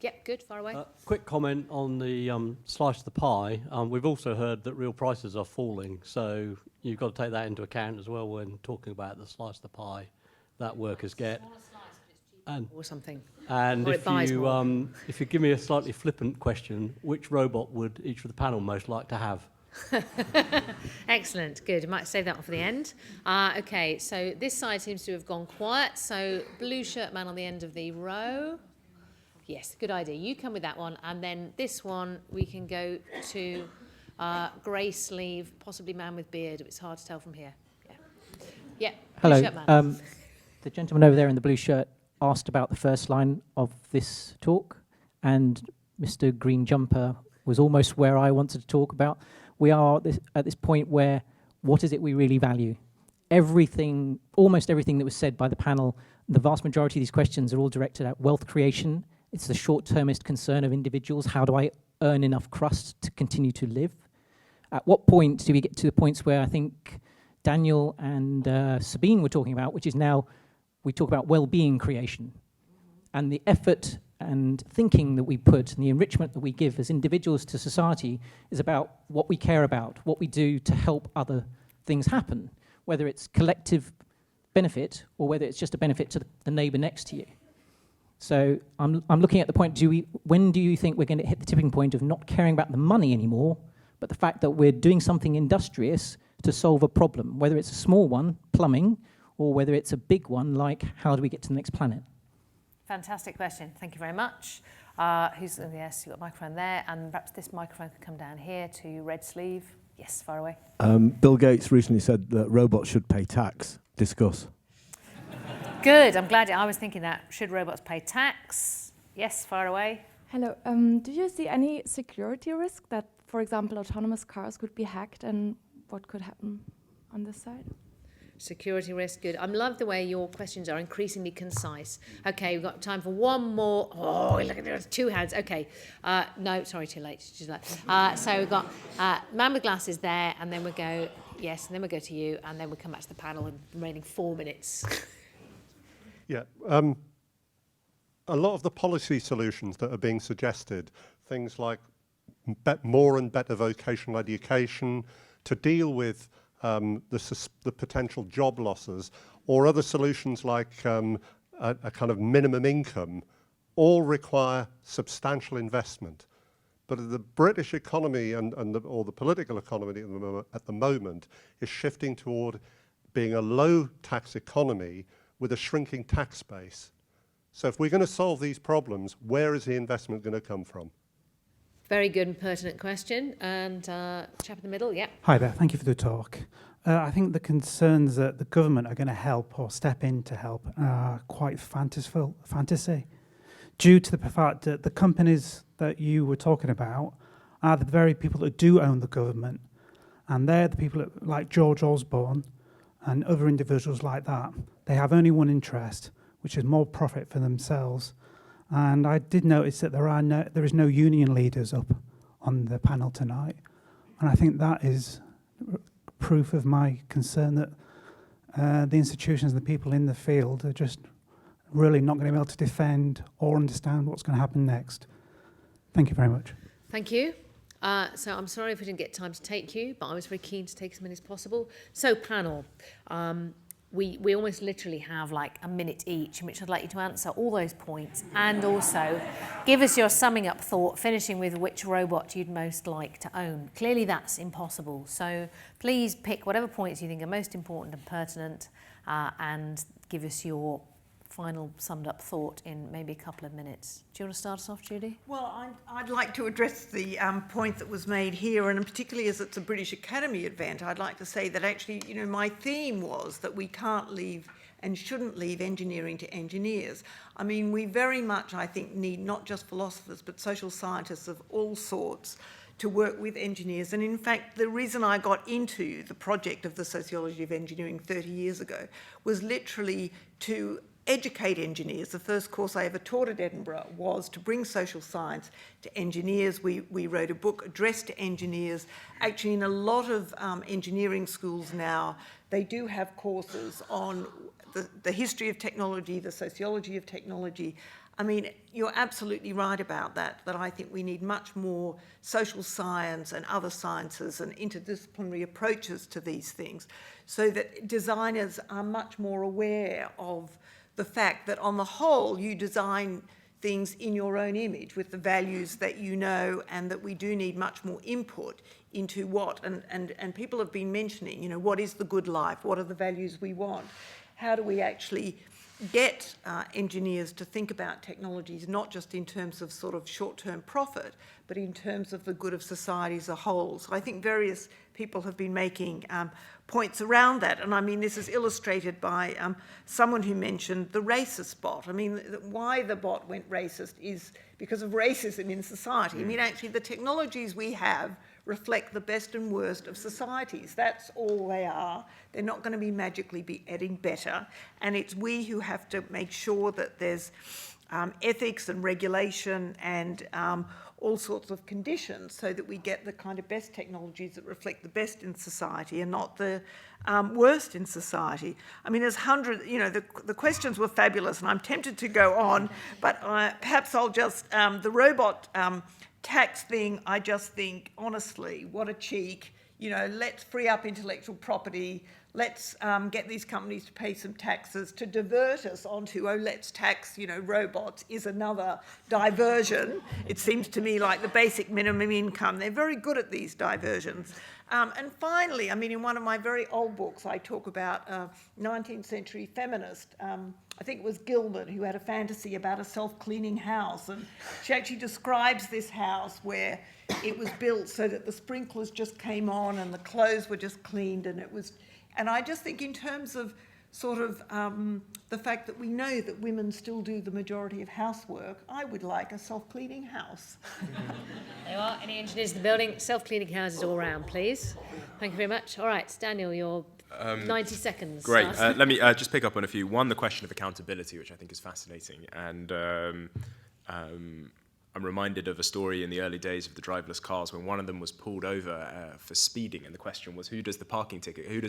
Yep, good, far away. Quick comment on the slice of the pie. We've also heard that real prices are falling, so you've got to take that into account as well when talking about the slice of the pie that workers get. Or something. And or if you give me a slightly flippant question, which robot would each of the panel most like to have? Excellent, good. You might save that one for the end. Okay, so this side seems to have gone quiet. So blue shirt man on the end of the row. Yes, good idea. You come with that one, and then this one we can go to grey sleeve, possibly man with beard. It's hard to tell from here. Yeah. Hello. Blue shirt man. The gentleman over there in the blue shirt asked about the first line of this talk, and Mr. Green Jumper was almost where I wanted to talk about. We are at this point where what is it we really value? Everything, almost everything that was said by the panel, the vast majority of these questions are all directed at wealth creation. It's the short-termist concern of individuals. How do I earn enough crust to continue to live? At what point do we get to the points where I think Daniel and Sabine were talking about, which is now we talk about well-being creation, and the effort and thinking that we put and the enrichment that we give as individuals to society is about what we care about, what we do to help other things happen, whether it's collective benefit or whether it's just a benefit to the neighbour next to you. So I'm looking at the point, when do you think we're going to hit the tipping point of not caring about the money anymore, but the fact that we're doing something industrious to solve a problem, whether it's a small one, plumbing, or whether it's a big one, like how do we get to the next planet? Fantastic question. Thank you very much. Yes, you've got a microphone there, and perhaps this microphone could come down here to red sleeve. Yes, far away. Bill Gates recently said that robots should pay tax. Discuss. Good. I'm glad. I was thinking that. Should robots pay tax? Yes, far away. Hello. Do you see any security risk that, for example, autonomous cars could be hacked, and what could happen on this side? Security risk, good. I love the way your questions are increasingly concise. Okay, we've got time for one more. Oh, look at there's two hands. Okay, no, sorry, too late. So we've got man with glasses there, and then we'll go, yes, and then we'll go to you, and then we'll come back to the panel in the remaining 4 minutes. Yeah, a lot of the policy solutions that are being suggested, things like more and better vocational education to deal with the potential job losses, or other solutions like a kind of minimum income, all require substantial investment. But the British economy or the political economy at the moment is shifting toward being a low tax economy with a shrinking tax base. So if we're going to solve these problems, where is the investment going to come from? Very good and pertinent question. And chap in the middle, yeah. Hi there, thank you for the talk. I think the concerns that the government are going to help or step in to help are quite fantasy, due to the fact that the companies that you were talking about are the very people that do own the government. And they're the people that, like George Osborne and other individuals like that. They have only one interest, which is more profit for themselves. And I did notice that there is no union leaders up on the panel tonight. And I think that is proof of my concern that the institutions and the people in the field are just really not going to be able to defend or understand what's going to happen next. Thank you very much. Thank you. So I'm sorry if we didn't get time to take you, but I was very keen to take as many as possible. So panel, we almost literally have like a minute each in which I'd like you to answer all those points and also give us your summing up thought, finishing with which robot you'd most like to own. Clearly that's impossible. So please pick whatever points you think are most important and pertinent and give us your final summed up thought in maybe a couple of minutes. Do you want to start us off, Judy? Well, I'd like to address the point that was made here, and particularly as it's a British Academy event, I'd like to say that actually, you know, my theme was that we can't leave and shouldn't leave engineering to engineers. I mean, we very much, I think, need not just philosophers, but social scientists of all sorts to work with engineers. And in fact, the reason I got into the project of the sociology of engineering 30 years ago was literally to educate engineers. The first course I ever taught at Edinburgh was to bring social science to engineers. We wrote a book addressed to engineers. Actually, in a lot of engineering schools now, they do have courses on the history of technology, the sociology of technology. I mean, you're absolutely right about that I think we need much more social science and other sciences and interdisciplinary approaches to these things so that designers are much more aware of the fact that on the whole you design things in your own image with the values that you know, and that we do need much more input into what, and people have been mentioning, you know, what is the good life, what are the values we want, how do we actually get engineers to think about technologies not just in terms of sort of short-term profit, but in terms of the good of society as a whole. So I think various people have been making points around that. And I mean, this is illustrated by someone who mentioned the racist bot. I mean, why the bot went racist is because of racism in society. I mean, actually, the technologies we have reflect the best and worst of societies. That's all they are. They're not going to be magically getting better. And it's we who have to make sure that there's ethics and regulation and all sorts of conditions so that we get the kind of best technologies that reflect the best in society and not the worst in society. I mean, there's hundreds, you know, the questions were fabulous and I'm tempted to go on, but perhaps I'll just, the robot tax thing, I just think, honestly, what a cheek. You know, let's free up intellectual property. Let's get these companies to pay some taxes to divert us onto, oh, let's tax, you know, robots is another diversion. It seems to me like the basic minimum income. They're very good at these diversions. And finally, I mean, in one of my very old books, I talk about a 19th century feminist, I think it was Gilman, who had a fantasy about a self-cleaning house. And she actually describes this house where it was built so that the sprinklers just came on and the clothes were just cleaned, and it was... And I just think in terms of sort of the fact that we know that women still do the majority of housework, I would like a self-cleaning house. There are any engineers in the building? Self-cleaning houses all round, please. Thank you very much. All right, Daniel, your 90 seconds. Great. Let me just pick up on a few. One, the question of accountability, which I think is fascinating. And I'm reminded of a story in the early days of the driverless cars when one of them was pulled over for speeding, and the question was, who does the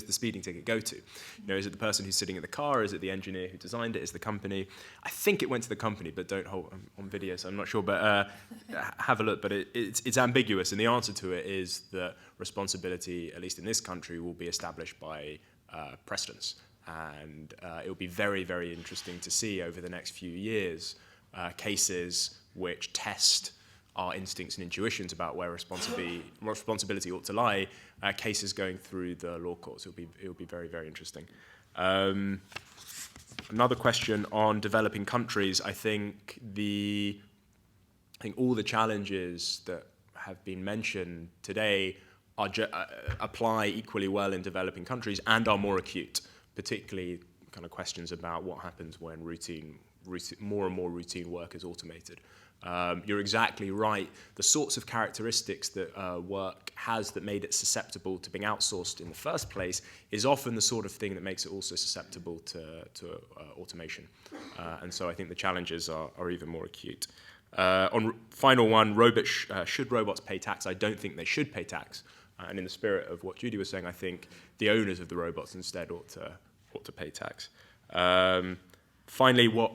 speeding ticket go to? You know, is it the person who's sitting in the car? Is it the engineer who designed it? Is it the company? I think it went to the company, but don't hold on video, so I'm not sure. But have a look. But it's ambiguous, and the answer to it is that responsibility, at least in this country, will be established by precedents, and it will be very, very interesting to see over the next few years cases which test our instincts and intuitions about where responsibility ought to lie, cases going through the law courts. It'll be very, very interesting. Another question on developing countries. I think all the challenges that have been mentioned today apply equally well in developing countries and are more acute, particularly kind of questions about what happens when more and more routine work is automated. You're exactly right. The sorts of characteristics that work has that made it susceptible to being outsourced in the first place is often the sort of thing that makes it also susceptible to automation. And so I think the challenges are even more acute. On final one, should robots pay tax? I don't think they should pay tax. And in the spirit of what Judy was saying, I think the owners of the robots instead ought to pay tax. Finally, what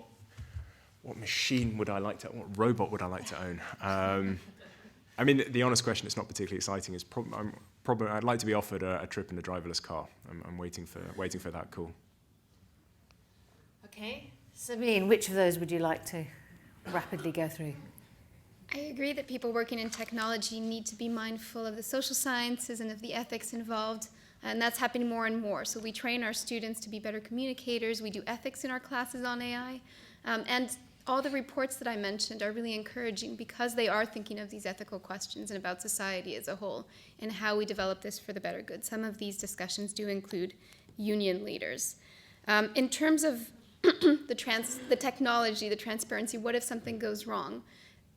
robot would I like to own? I mean, the honest question, it's not particularly exciting, is I'd like to be offered a trip in a driverless car. I'm waiting for that call. Okay. Sabine, which of those would you like to rapidly go through? I agree that people working in technology need to be mindful of the social sciences and of the ethics involved, and that's happening more and more. So we train our students to be better communicators. We do ethics in our classes on AI, and all the reports that I mentioned are really encouraging because they are thinking of these ethical questions and about society as a whole and how we develop this for the better good. Some of these discussions do include union leaders. In terms of the technology, the transparency, what if something goes wrong?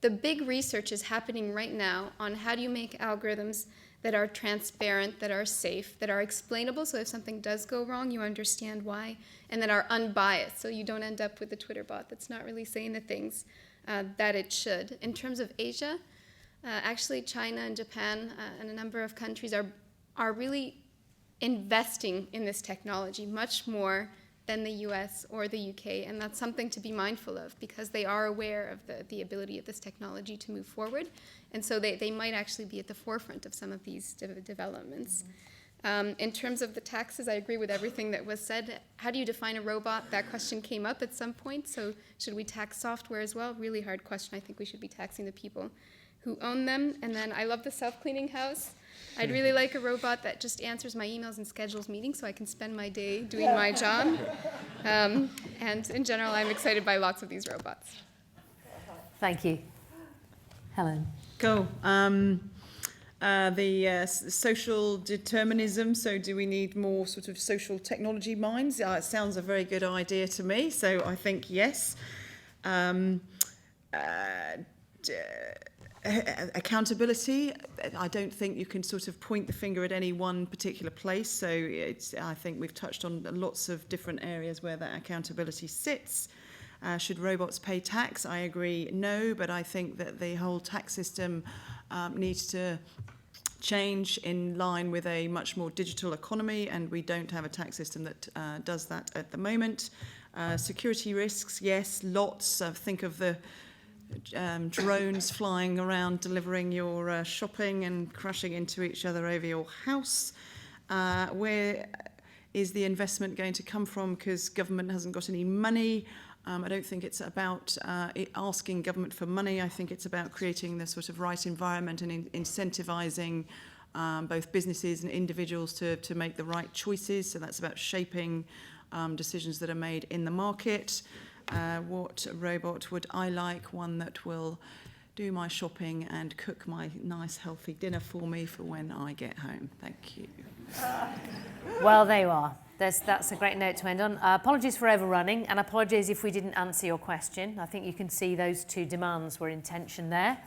The big research is happening right now on how do you make algorithms that are transparent, that are safe, that are explainable, so if something does go wrong, you understand why, and that are unbiased, so you don't end up with a Twitter bot that's not really saying the things that it should. In terms of Asia, actually China and Japan and a number of countries are really investing in this technology much more than the US or the UK, and that's something to be mindful of because they are aware of the ability of this technology to move forward, and so they might actually be at the forefront of some of these developments. In terms of the taxes, I agree with everything that was said. How do you define a robot? That question came up at some point, so should we tax software as well? Really hard question. I think we should be taxing the people who own them. And then I love the self-cleaning house. I'd really like a robot that just answers my emails and schedules meetings so I can spend my day doing my job. And in general, I'm excited by lots of these robots. Thank you. Helen. Cool. Social determinism, so do we need more sort of social technology minds? It sounds a very good idea to me, so I think yes. Accountability, I don't think you can sort of point the finger at any one particular place, so I think we've touched on lots of different areas where that accountability sits. Should robots pay tax? I agree, no, but I think that the whole tax system needs to change in line with a much more digital economy, and we don't have a tax system that does that at the moment. Security risks, yes, lots. Think of the drones flying around delivering your shopping and crashing into each other over your house. Where is the investment going to come from? Because government hasn't got any money. I don't think it's about asking government for money. I think it's about creating the sort of right environment and incentivizing both businesses and individuals to make the right choices. So that's about shaping decisions that are made in the market. What robot would I like? One that will do my shopping and cook my nice healthy dinner for me for when I get home. Thank you. Well, there you are. That's a great note to end on. Apologies for overrunning, and apologies if we didn't answer your question. I think you can see those two demands were in tension there.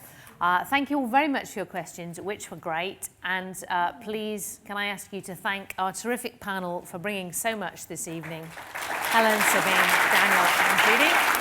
Thank you all very much for your questions, which were great. And please, can I ask you to thank our terrific panel for bringing so much this evening. Helen, Sabine, Daniel and Judy.